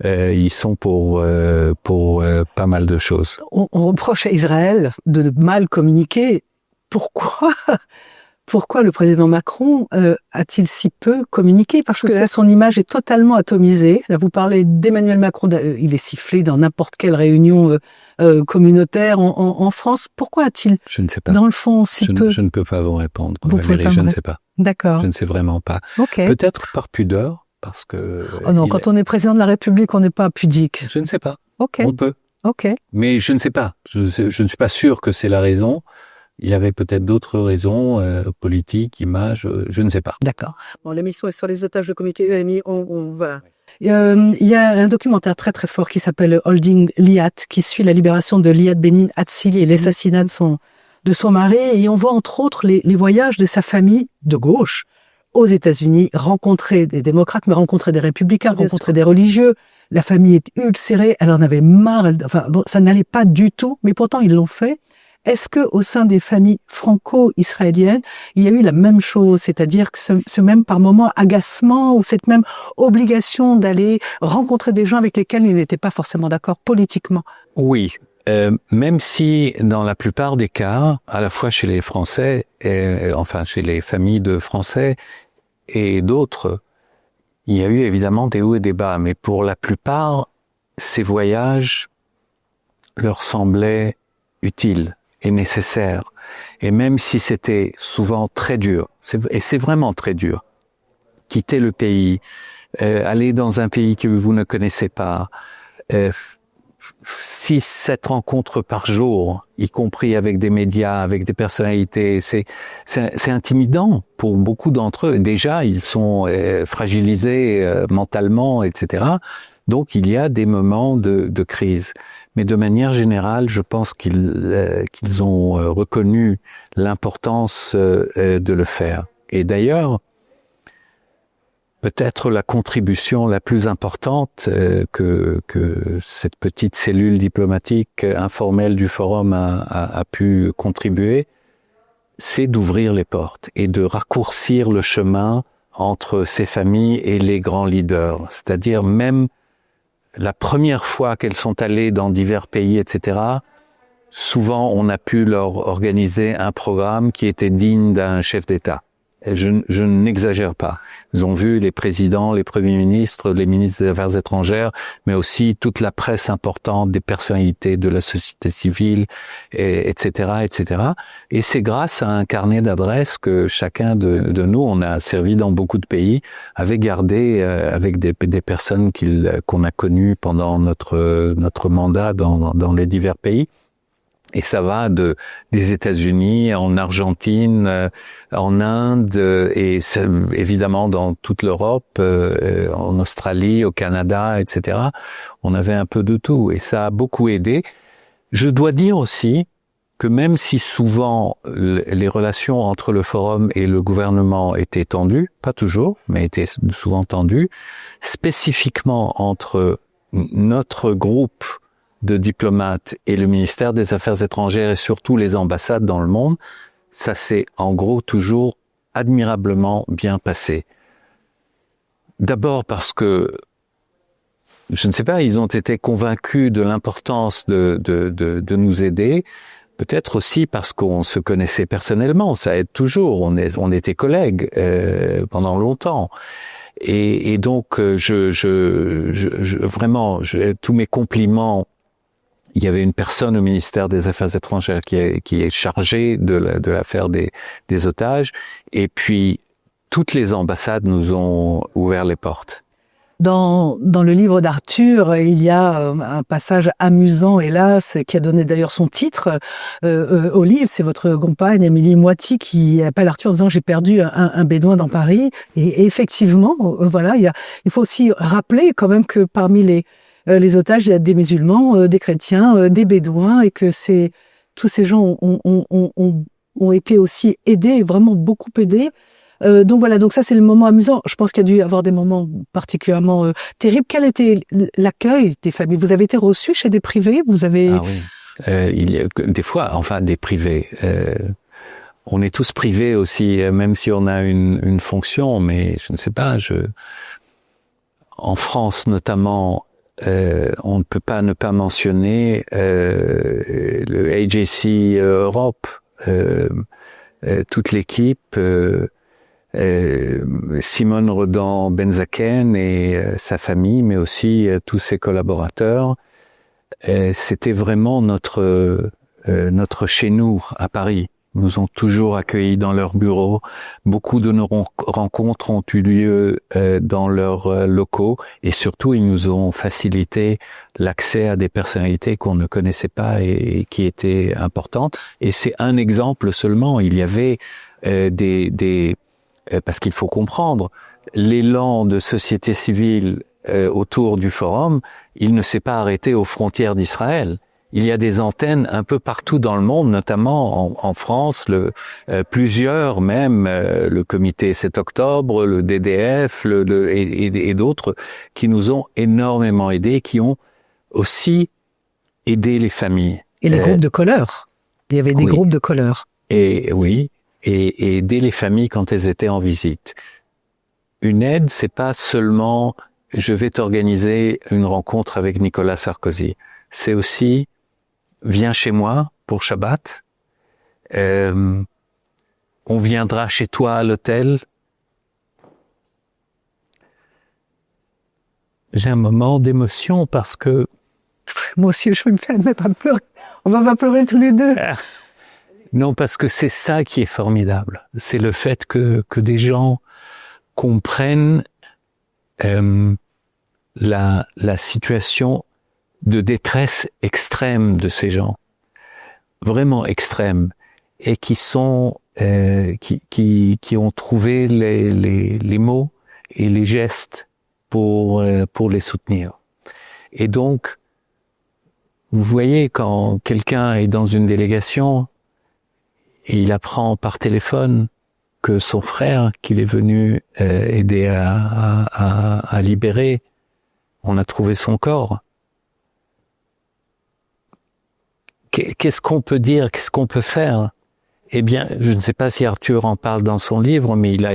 ils sont pour pas mal de choses. On reproche à Israël de mal communiquer. Pourquoi le président Macron a-t-il si peu communiqué? Parce que là, son image est totalement atomisée. Là, vous parlez d'Emmanuel Macron, il est sifflé dans n'importe quelle réunion communautaire en France. Pourquoi a-t-il, je ne sais pas, dans le fond, si peu? Je ne peux pas vous répondre, Valérie, je ne sais pas. D'accord. Je ne sais vraiment pas. Okay. Peut-être par pudeur. Parce que oh non, quand on est président de la République, on n'est pas pudique. Je ne sais pas. Ok. On peut. Ok. Mais je ne sais pas. Je ne suis pas sûr que c'est la raison. Il y avait peut-être d'autres raisons politiques, images. Je ne sais pas. D'accord. Bon, l'émission est sur les otages de comité EMI. On va. Il y a un documentaire très très fort qui s'appelle Holding Liat, qui suit la libération de Liat Benin Atsili et l'assassinat de son mari. Et on voit entre autres les voyages de sa famille de gauche aux États-Unis, rencontrer des démocrates, mais rencontrer des républicains, rencontrer des religieux. La famille est ulcérée, elle en avait marre. Ça n'allait pas du tout, mais pourtant ils l'ont fait. Est-ce que au sein des familles franco-israéliennes, il y a eu la même chose, c'est-à-dire que ce même par moment agacement ou cette même obligation d'aller rencontrer des gens avec lesquels ils n'étaient pas forcément d'accord politiquement? Oui. Même si dans la plupart des cas, à la fois chez les Français, chez les familles de Français et d'autres, il y a eu évidemment des hauts et des bas, mais pour la plupart, ces voyages leur semblaient utiles et nécessaires. Et même si c'était souvent très dur, et c'est vraiment très dur, quitter le pays, aller dans un pays que vous ne connaissez pas, 6-7 rencontres par jour, y compris avec des médias, avec des personnalités, c'est intimidant pour beaucoup d'entre eux. Déjà, ils sont fragilisés mentalement, etc. Donc, il y a des moments de crise. Mais de manière générale, je pense qu'ils ont reconnu l'importance de le faire. Et d'ailleurs, peut-être la contribution la plus importante que cette petite cellule diplomatique informelle du Forum a pu contribuer, c'est d'ouvrir les portes et de raccourcir le chemin entre ces familles et les grands leaders. C'est-à-dire même la première fois qu'elles sont allées dans divers pays, etc., souvent on a pu leur organiser un programme qui était digne d'un chef d'État. Et je n'exagère pas. Ils ont vu les présidents, les premiers ministres, les ministres des Affaires étrangères, mais aussi toute la presse importante, des personnalités de la société civile, etc., etc. Et c'est grâce à un carnet d'adresses que chacun de nous, on a servi dans beaucoup de pays, avait gardé avec des personnes qu'on a connues pendant notre mandat dans les divers pays. Et ça va des États-Unis, en Argentine, en Inde et évidemment dans toute l'Europe, en Australie, au Canada, etc. On avait un peu de tout et ça a beaucoup aidé. Je dois dire aussi que même si souvent les relations entre le forum et le gouvernement étaient tendues, pas toujours, mais étaient souvent tendues, spécifiquement entre notre groupe de diplomates et le ministère des Affaires étrangères et surtout les ambassades dans le monde, ça s'est en gros toujours admirablement bien passé. D'abord parce que, je ne sais pas, ils ont été convaincus de l'importance de nous aider, peut-être aussi parce qu'on se connaissait personnellement, ça aide toujours, on était collègues pendant longtemps. Et donc, vraiment, tous mes compliments. Il y avait une personne au ministère des Affaires étrangères qui est chargée de l'affaire des otages. Et puis, toutes les ambassades nous ont ouvert les portes. Dans le livre d'Arthur, il y a un passage amusant, hélas, qui a donné d'ailleurs son titre au livre. C'est votre compagne, Émilie Moiti, qui appelle Arthur en disant « J'ai perdu un bédouin dans Paris ». Et effectivement, voilà, il faut aussi rappeler quand même que parmi les otages, il y a des musulmans, des chrétiens, des bédouins, et que tous ces gens ont été aussi aidés, vraiment beaucoup aidés. Donc voilà, donc ça c'est le moment amusant. Je pense qu'il y a dû y avoir des moments particulièrement terribles. Quel était l'accueil des familles? Vous avez été reçus chez des privés? Vous avez... Ah oui, il y a des fois, enfin des privés. On est tous privés aussi, même si on a une fonction, mais je ne sais pas, en France notamment, on ne peut pas ne pas mentionner le AJC Europe, toute l'équipe, Simone Rodan-Benzaken et sa famille, mais aussi tous ses collaborateurs. C'était vraiment notre chez nous à Paris. Ils nous ont toujours accueillis dans leurs bureaux. Beaucoup de nos rencontres ont eu lieu dans leurs locaux et surtout ils nous ont facilité l'accès à des personnalités qu'on ne connaissait pas et qui étaient importantes. Et c'est un exemple seulement. Il y avait parce qu'il faut comprendre, l'élan de société civile autour du forum, il ne s'est pas arrêté aux frontières d'Israël. Il y a des antennes un peu partout dans le monde, notamment en France, plusieurs même, le comité 7 octobre, le DDF, et d'autres, qui nous ont énormément aidés, qui ont aussi aidé les familles. Et les groupes de calleurs. Il y avait des groupes de calleurs. Et oui, et aider les familles quand elles étaient en visite. Une aide, c'est pas seulement je vais t'organiser une rencontre avec Nicolas Sarkozy. C'est aussi viens chez moi pour Shabbat. On viendra chez toi à l'hôtel. J'ai un moment d'émotion parce que... Moi aussi, je vais me mettre à pleurer. On va pas pleurer tous les deux. Non, parce que c'est ça qui est formidable. C'est le fait que des gens comprennent la situation de détresse extrême de ces gens, vraiment extrême, et qui sont qui ont trouvé les mots et les gestes pour les soutenir. Et donc, vous voyez, quand quelqu'un est dans une délégation et il apprend par téléphone que son frère, qu'il est venu aider à libérer, on a trouvé son corps. Qu'est-ce qu'on peut dire? Qu'est-ce qu'on peut faire? Eh bien, je ne sais pas si Arthur en parle dans son livre, mais il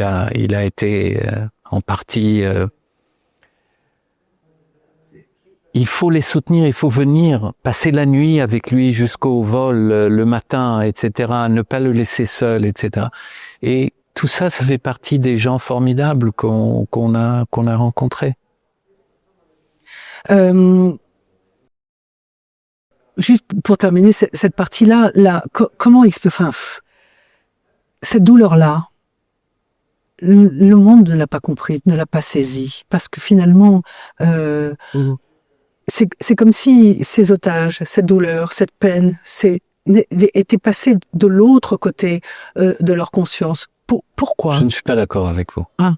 a été en partie... il faut les soutenir, il faut venir, passer la nuit avec lui jusqu'au vol le matin, etc., ne pas le laisser seul, etc. Et tout ça, ça fait partie des gens formidables qu'on a rencontrés. Juste pour terminer cette partie-là, comment expliquer, cette douleur-là, le monde ne l'a pas compris, ne l'a pas saisie, parce que finalement, c'est comme si ces otages, cette douleur, cette peine, étaient passés de l'autre côté de leur conscience. Pourquoi? Je ne suis pas d'accord avec vous. Ah.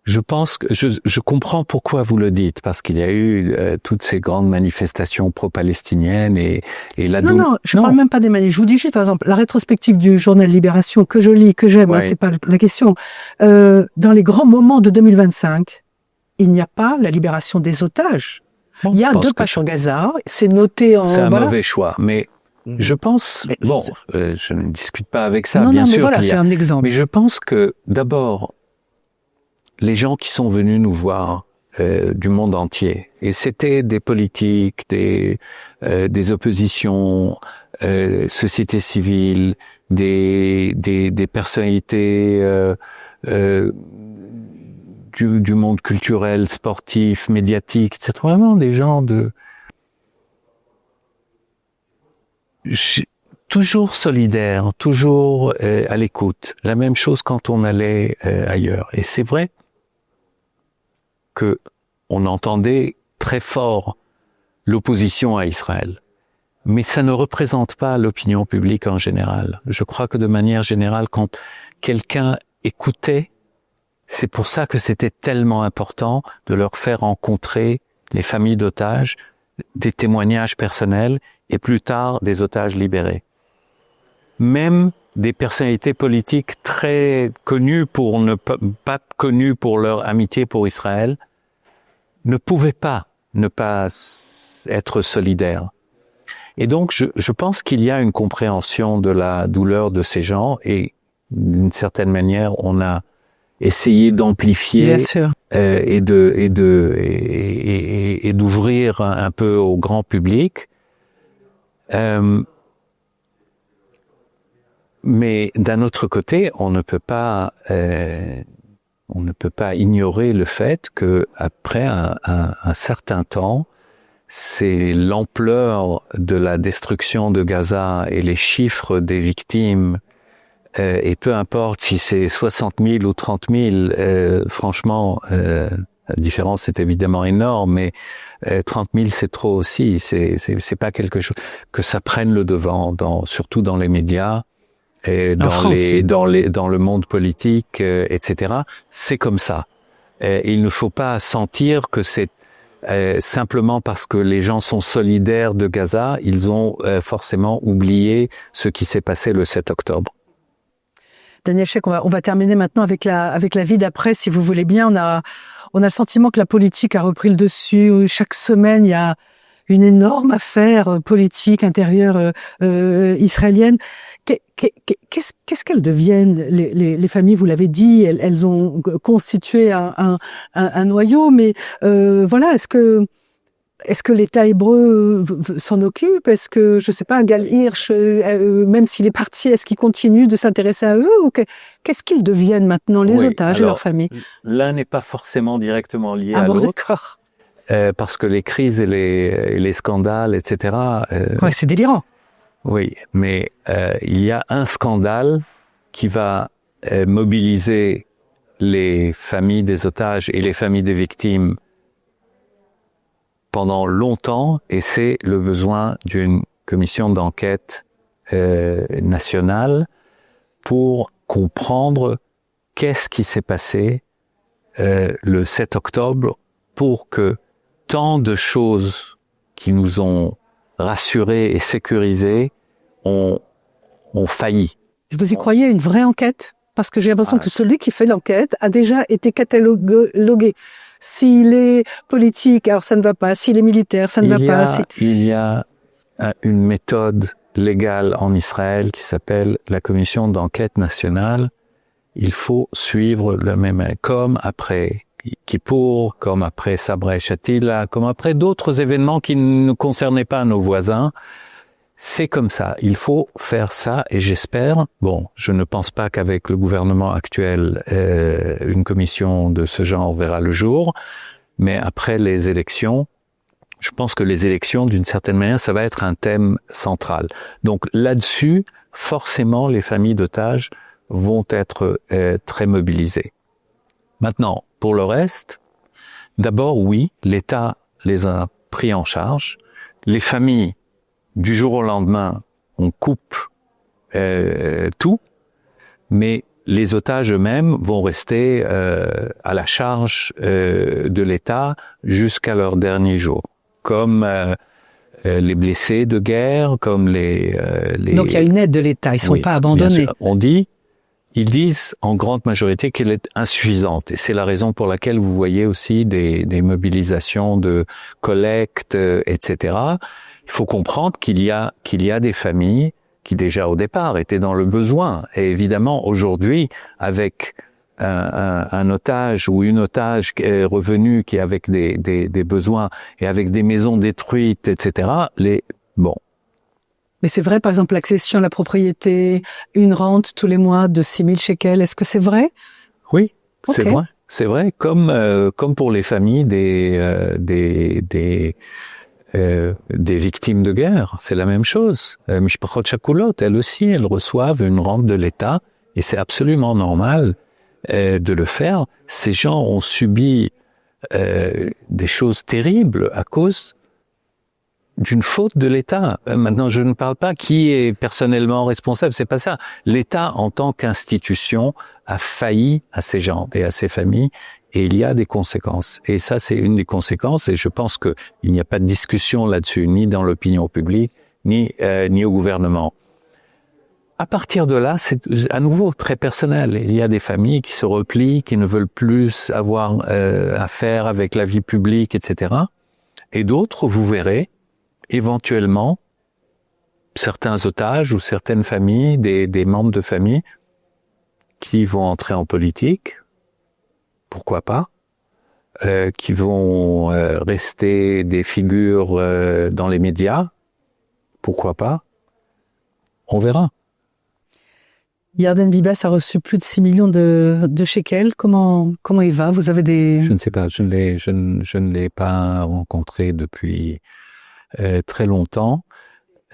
Je pense que je comprends pourquoi vous le dites, parce qu'il y a eu toutes ces grandes manifestations pro-palestiniennes et la Non, je parle même pas des manifs. Je vous dis juste, par exemple, la rétrospective du journal Libération que je lis, que j'aime, Ouais. c'est pas la question. Dans les grands moments de 2025, il n'y a pas la libération des otages. Bon, Il y a je pense 2 que pages sur Gaza, c'est noté en... c'est un voilà. mauvais choix, mais je pense, Mais- bon, je ne discute pas avec ça, non, bien non, mais sûr voilà, qu'il y c'est a, un exemple. mais je pense que d'abord, les gens qui sont venus nous voir du monde entier, et c'était des politiques, des oppositions, société civile, des personnalités du monde culturel, sportif, médiatique, c'est vraiment des gens toujours solidaires, toujours à l'écoute. La même chose quand on allait ailleurs. Et c'est vrai que on entendait très fort l'opposition à Israël. Mais ça ne représente pas l'opinion publique en général. Je crois que de manière générale, quand quelqu'un écoutait, c'est pour ça que c'était tellement important de leur faire rencontrer les familles d'otages, des témoignages personnels et plus tard des otages libérés. Même des personnalités politiques très connues pour ne pas connues pour leur amitié pour Israël ne pouvaient pas ne pas être solidaires. Et donc je pense qu'il y a une compréhension de la douleur de ces gens et d'une certaine manière on a essayé d'amplifier Bien sûr. et d'ouvrir un peu au grand public. Mais d'un autre côté, on ne peut pas ignorer le fait que après un certain temps, c'est l'ampleur de la destruction de Gaza et les chiffres des victimes, et peu importe si c'est 60 000 ou 30 000, franchement, la différence est évidemment énorme, mais 30 000 c'est trop aussi. C'est pas quelque chose que ça prenne le devant, surtout dans les médias. Et dans le monde politique, etc. C'est comme ça. Il ne faut pas sentir que c'est simplement parce que les gens sont solidaires de Gaza, ils ont forcément oublié ce qui s'est passé le 7 octobre. Daniel Sheikh, on va terminer maintenant avec la vie d'après, si vous voulez bien. On a le sentiment que la politique a repris le dessus. Chaque semaine, il y a une énorme affaire politique intérieure israélienne. Qu'est-ce qu'elles deviennent, les familles? Vous l'avez dit, elles ont constitué un noyau, mais voilà, est-ce que l'État hébreu s'en occupe? Est-ce que, je sais pas, Gal Hirsch, même s'il est parti, est-ce qu'il continue de s'intéresser à eux? Ou qu'est-ce qu'ils deviennent maintenant, les otages et leurs familles? L'un n'est pas forcément directement lié à l'autre. D'accord. Parce que les crises et les scandales, etc. Ouais, c'est délirant. Oui, mais il y a un scandale qui va mobiliser les familles des otages et les familles des victimes pendant longtemps, et c'est le besoin d'une commission d'enquête nationale pour comprendre qu'est-ce qui s'est passé le 7 octobre pour que tant de choses qui nous ont rassurés et sécurisés ont failli. Vous y croyez à une vraie enquête? Parce que j'ai l'impression que celui qui fait l'enquête a déjà été catalogué. S'il est politique, alors ça ne va pas. S'il est militaire, ça ne va pas. Il y a une méthode légale en Israël qui s'appelle la commission d'enquête nationale. Il faut suivre le même, comme après Kippour, comme après Sabra et Shatila, comme après d'autres événements qui ne concernaient pas nos voisins. C'est comme ça. Il faut faire ça et j'espère, bon, je ne pense pas qu'avec le gouvernement actuel, une commission de ce genre verra le jour, mais après les élections, je pense que les élections, d'une certaine manière, ça va être un thème central. Donc là-dessus, forcément, les familles d'otages vont être très mobilisées. Maintenant, pour le reste, d'abord, oui, l'État les a pris en charge. Les familles, du jour au lendemain, on coupe tout, mais les otages eux-mêmes vont rester à la charge de l'État jusqu'à leur dernier jour, comme les blessés de guerre, comme les... Donc il y a une aide de l'État, ils sont pas abandonnés. Ils disent en grande majorité qu'elle est insuffisante, et c'est la raison pour laquelle vous voyez aussi des mobilisations de collecte, etc. Il faut comprendre qu'il y a des familles qui déjà au départ étaient dans le besoin, et évidemment aujourd'hui avec un otage ou une otage revenu qui est avec des besoins et avec des maisons détruites, etc. Mais c'est vrai, par exemple, l'accession à la propriété, une rente tous les mois de 6 000 shekels, est-ce que c'est vrai? Oui, Okay. c'est vrai. C'est vrai, comme pour les familles des victimes de guerre, c'est la même chose. Mishpachot Shakulot, elles aussi, elles reçoivent une rente de l'État, et c'est absolument normal de le faire. Ces gens ont subi des choses terribles à cause d'une faute de l'État. Maintenant, je ne parle pas qui est personnellement responsable, c'est pas ça. L'État, en tant qu'institution, a failli à ces gens et à ces familles, et il y a des conséquences. Et ça, c'est une des conséquences, et je pense que il n'y a pas de discussion là-dessus, ni dans l'opinion publique, ni au gouvernement. À partir de là, c'est à nouveau très personnel. Il y a des familles qui se replient, qui ne veulent plus avoir affaire avec la vie publique, etc. Et d'autres, vous verrez, éventuellement, certains otages ou certaines familles, des membres de famille, qui vont entrer en politique, pourquoi pas, qui vont rester des figures dans les médias, pourquoi pas, on verra. Yarden Bibas a reçu plus de 6 millions de shekels. Comment il va? Vous avez des... Je ne sais pas, je ne l'ai pas rencontré depuis très longtemps.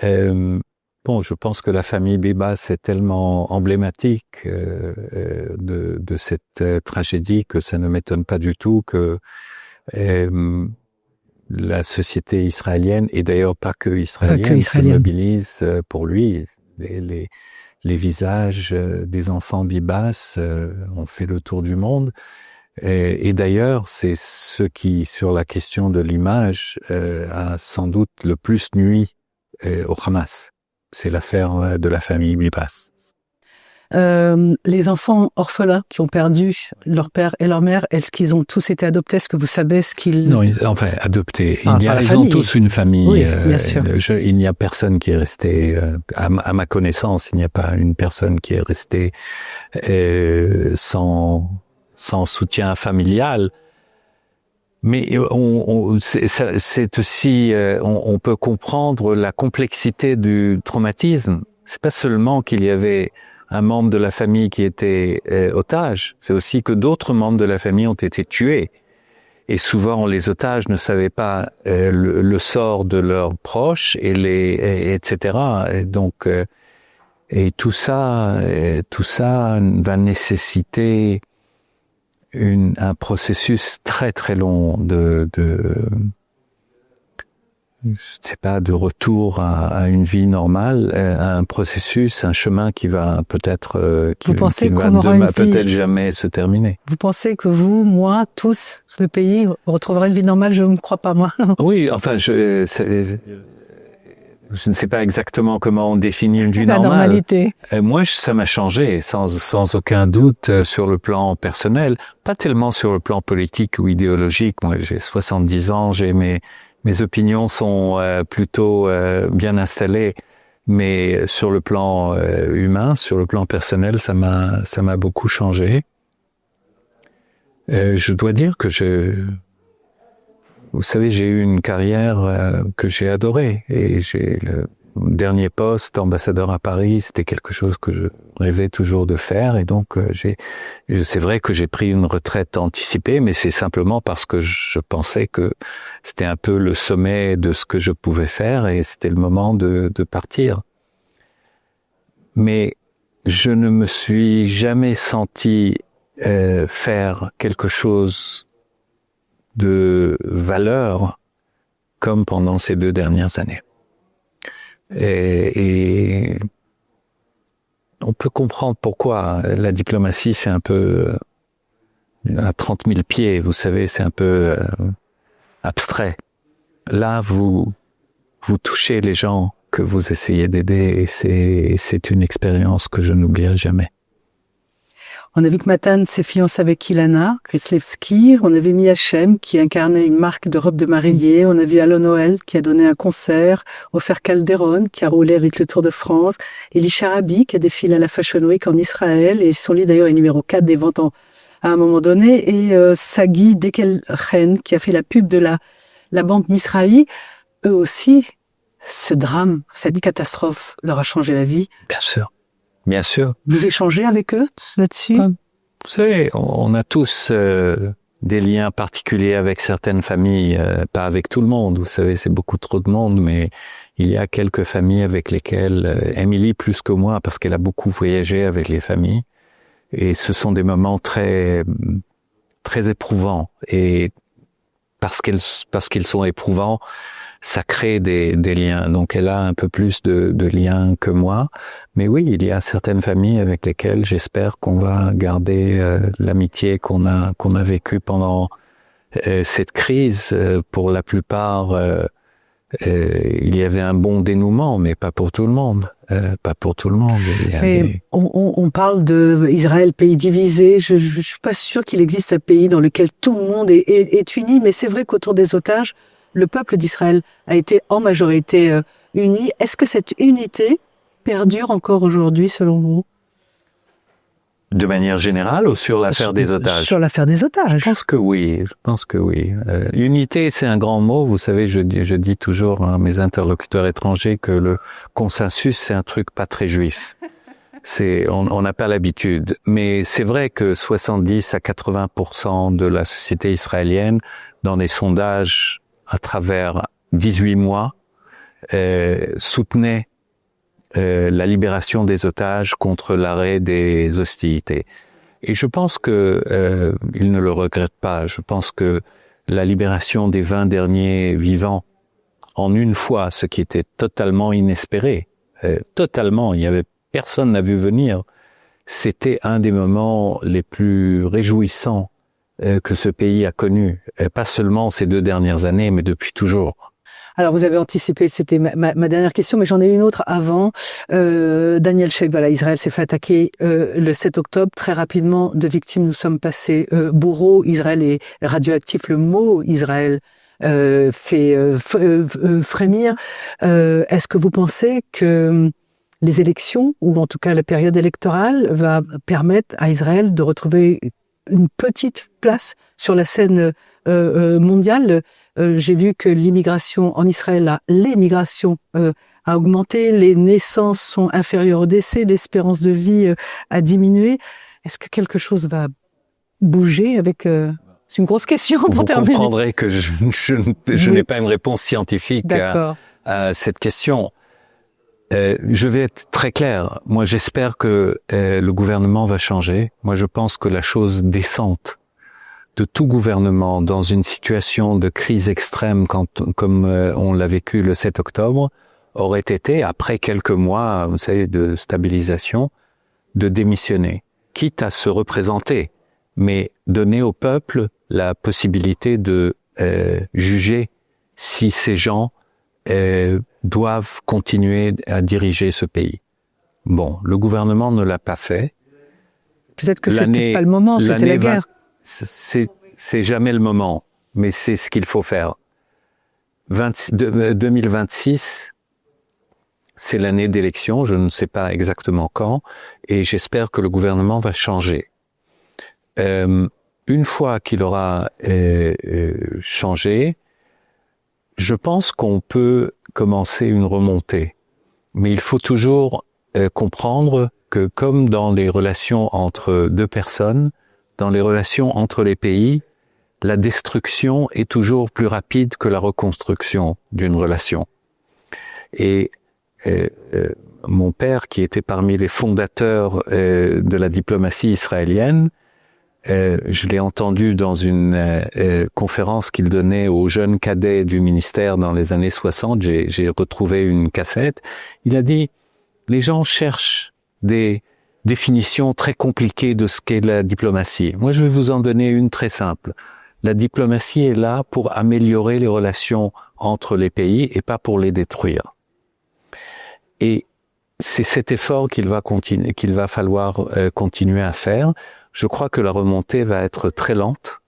Je pense que la famille Bibas est tellement emblématique de cette tragédie que ça ne m'étonne pas du tout que la société israélienne, et d'ailleurs pas que israélienne, se mobilise pour lui. Les visages des enfants Bibas ont fait le tour du monde. Et d'ailleurs, c'est ce qui, sur la question de l'image, a sans doute le plus nui au Hamas. C'est l'affaire de la famille Bibas. Les enfants orphelins qui ont perdu leur père et leur mère, est-ce qu'ils ont tous été adoptés? Est-ce que vous savez ce qu'ils... Non, enfin, adoptés. Ils ont tous une famille. Oui, bien sûr. Il n'y a personne qui est resté, à ma connaissance, il n'y a pas une personne qui est restée sans soutien familial. Mais c'est aussi, on peut comprendre la complexité du traumatisme. C'est pas seulement qu'il y avait un membre de la famille qui était otage, c'est aussi que d'autres membres de la famille ont été tués. Et souvent, les otages ne savaient pas le sort de leurs proches etc. Et donc, et tout ça va nécessiter un processus très très long de retour à une vie normale, un processus, un chemin qui va peut-être peut-être jamais se terminer. Vous pensez que vous, moi, tous, le pays retrouverait une vie normale? Je ne crois pas, moi. Oui, enfin, je ne sais pas exactement comment on définit une vie normale. La normalité. Moi, ça m'a changé, sans aucun doute, sur le plan personnel. Pas tellement sur le plan politique ou idéologique. Moi, j'ai 70 ans, mes opinions sont plutôt bien installées. Mais sur le plan humain, sur le plan personnel, ça m'a beaucoup changé. Je dois dire que vous savez, j'ai eu une carrière que j'ai adorée, et j'ai le dernier poste, ambassadeur à Paris, c'était quelque chose que je rêvais toujours de faire, et donc c'est vrai que j'ai pris une retraite anticipée, mais c'est simplement parce que je pensais que c'était un peu le sommet de ce que je pouvais faire, et c'était le moment de partir. Mais je ne me suis jamais senti faire quelque chose de valeur comme pendant ces 2 dernières années. Et on peut comprendre pourquoi la diplomatie, c'est un peu à 30 000 pieds, vous savez, c'est un peu abstrait. Là, vous touchez les gens que vous essayez d'aider et c'est une expérience que je n'oublierai jamais. On a vu que Matan s'est fiancé avec Ilana Kryslewski. On a vu Miachem qui incarnait une marque de robe de mariée. On a vu Alon Noël qui a donné un concert. Ofer Calderon qui a roulé avec le Tour de France. Elisha Rabi qui a défilé à la Fashion Week en Israël. Et son livre d'ailleurs est numéro 4 des ventes à un moment donné. Et Sagi Dekelchen qui a fait la pub de la banque Nisraï. Eux aussi, ce drame, cette catastrophe leur a changé la vie. Bien sûr. Bien sûr. Vous échangez avec eux là-dessus? Vous savez, on a tous des liens particuliers avec certaines familles, pas avec tout le monde. Vous savez, c'est beaucoup trop de monde, mais il y a quelques familles avec lesquelles, Émilie plus que moi, parce qu'elle a beaucoup voyagé avec les familles, et ce sont des moments très très éprouvants. Et parce qu'ils sont éprouvants, ça crée des liens. Donc elle a un peu plus de liens que moi. Mais oui, il y a certaines familles avec lesquelles j'espère qu'on va garder l'amitié qu'on a vécue pendant cette crise. Pour la plupart, il y avait un bon dénouement, mais pas pour tout le monde. Pas pour tout le monde. On parle de Israël, pays divisé. Je suis pas sûr qu'il existe un pays dans lequel tout le monde est uni, mais c'est vrai qu'autour des otages, le peuple d'Israël a été en majorité uni. Est-ce que cette unité perdure encore aujourd'hui, selon vous? De manière générale ou sur l'affaire des otages? Sur l'affaire des otages. Je pense que oui. Unité, c'est un grand mot. Vous savez, je dis toujours à mes interlocuteurs étrangers que le consensus, c'est un truc pas très juif. On n'a pas l'habitude. Mais c'est vrai que 70 à 80% de la société israélienne, dans des sondages à travers 18 mois, soutenait la libération des otages contre l'arrêt des hostilités. Et je pense que ils ne le regrettent pas. Je pense que la libération des 20 derniers vivants en une fois, ce qui était totalement inespéré, personne n'a vu venir, c'était un des moments les plus réjouissants que ce pays a connu, pas seulement ces 2 dernières années, mais depuis toujours. Alors, vous avez anticipé, c'était ma dernière question, mais j'en ai une autre avant. Daniel Sheikh, voilà, Israël s'est fait attaquer le 7 octobre. Très rapidement, de victimes, nous sommes passés bourreaux. Israël est radioactif. Le mot Israël fait frémir. Est-ce que vous pensez que les élections, ou en tout cas la période électorale, va permettre à Israël de retrouver une petite place sur la scène mondiale? J'ai vu que l'immigration en Israël, l'émigration a augmenté, les naissances sont inférieures aux décès, l'espérance de vie a diminué. Est-ce que quelque chose va bouger avec c'est une grosse question pour terminer. Vous comprendrez que je n'ai pas une réponse scientifique à cette question. Je vais être très clair. Moi, j'espère que le gouvernement va changer. Moi, je pense que la chose décente de tout gouvernement dans une situation de crise extrême comme on l'a vécu le 7 octobre aurait été, après quelques mois, vous savez, de stabilisation, de démissionner, quitte à se représenter, mais donner au peuple la possibilité de juger si ces gens doivent continuer à diriger ce pays. Bon, le gouvernement ne l'a pas fait. Peut-être que c'était pas le moment, c'était la guerre. C'est jamais le moment, mais c'est ce qu'il faut faire. 2026, c'est l'année d'élection, je ne sais pas exactement quand, et j'espère que le gouvernement va changer. Une fois qu'il aura changé, je pense qu'on peut commencer une remontée. Mais il faut toujours comprendre que comme dans les relations entre 2 personnes, dans les relations entre les pays, la destruction est toujours plus rapide que la reconstruction d'une relation. Et mon père, qui était parmi les fondateurs de la diplomatie israélienne, Je l'ai entendu dans une conférence qu'il donnait aux jeunes cadets du ministère dans les années 60. J'ai retrouvé une cassette. Il a dit, les gens cherchent des définitions très compliquées de ce qu'est la diplomatie. Moi, je vais vous en donner une très simple. La diplomatie est là pour améliorer les relations entre les pays et pas pour les détruire. Et c'est cet effort qu'il va falloir continuer à faire. Je crois que la remontée va être très lente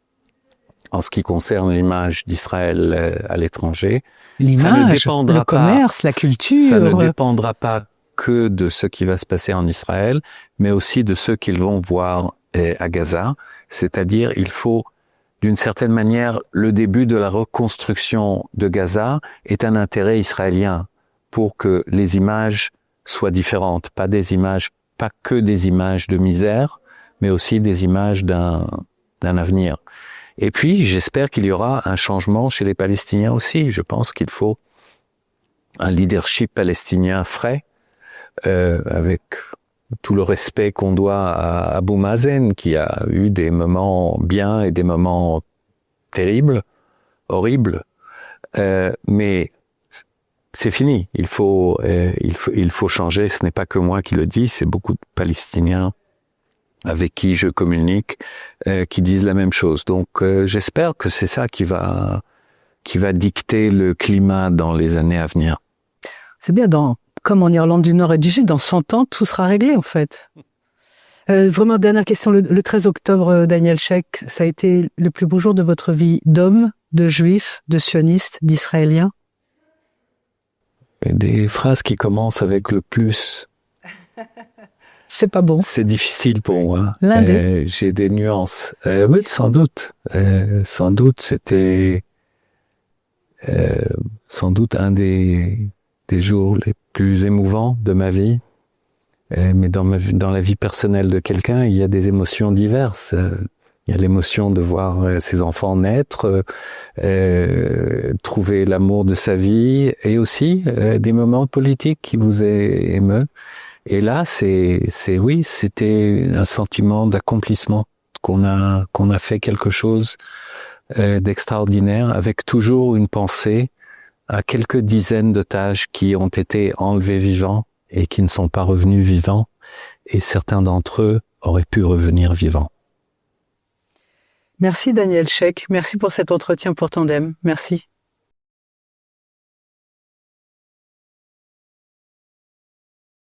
en ce qui concerne l'image d'Israël à l'étranger. L'image, le commerce, la culture. Ça ne dépendra pas que de ce qui va se passer en Israël, mais aussi de ce qu'ils vont voir à Gaza. C'est-à-dire, il faut, d'une certaine manière, le début de la reconstruction de Gaza est un intérêt israélien pour que les images soient différentes, pas que des images de misère, mais aussi des images d'un avenir. Et puis, j'espère qu'il y aura un changement chez les Palestiniens aussi. Je pense qu'il faut un leadership palestinien frais, avec tout le respect qu'on doit à Abou Mazen, qui a eu des moments bien et des moments terribles, horribles. Mais c'est fini. Il faut changer. Ce n'est pas que moi qui le dis, c'est beaucoup de Palestiniens avec qui je communique, qui disent la même chose. Donc, j'espère que c'est ça qui va dicter le climat dans les années à venir. C'est bien, comme en Irlande du Nord et du Sud, dans 100 ans, tout sera réglé, en fait. Vraiment, dernière question. Le 13 octobre, Daniel Sheik, ça a été le plus beau jour de votre vie d'homme, de juif, de sioniste, d'israélien? Des phrases qui commencent avec le plus. C'est pas bon. C'est difficile pour moi. J'ai des nuances. Oui, sans doute. Sans doute, c'était sans doute un des jours les plus émouvants de ma vie. Mais dans la vie personnelle de quelqu'un, il y a des émotions diverses. Il y a l'émotion de voir ses enfants naître, trouver l'amour de sa vie, et aussi des moments politiques qui vous émeuvent. Et là, c'était un sentiment d'accomplissement, qu'on a fait quelque chose d'extraordinaire, avec toujours une pensée à quelques dizaines d'otages qui ont été enlevés vivants et qui ne sont pas revenus vivants, et certains d'entre eux auraient pu revenir vivants. Merci Daniel Sheik, merci pour cet entretien pour Tandem, merci.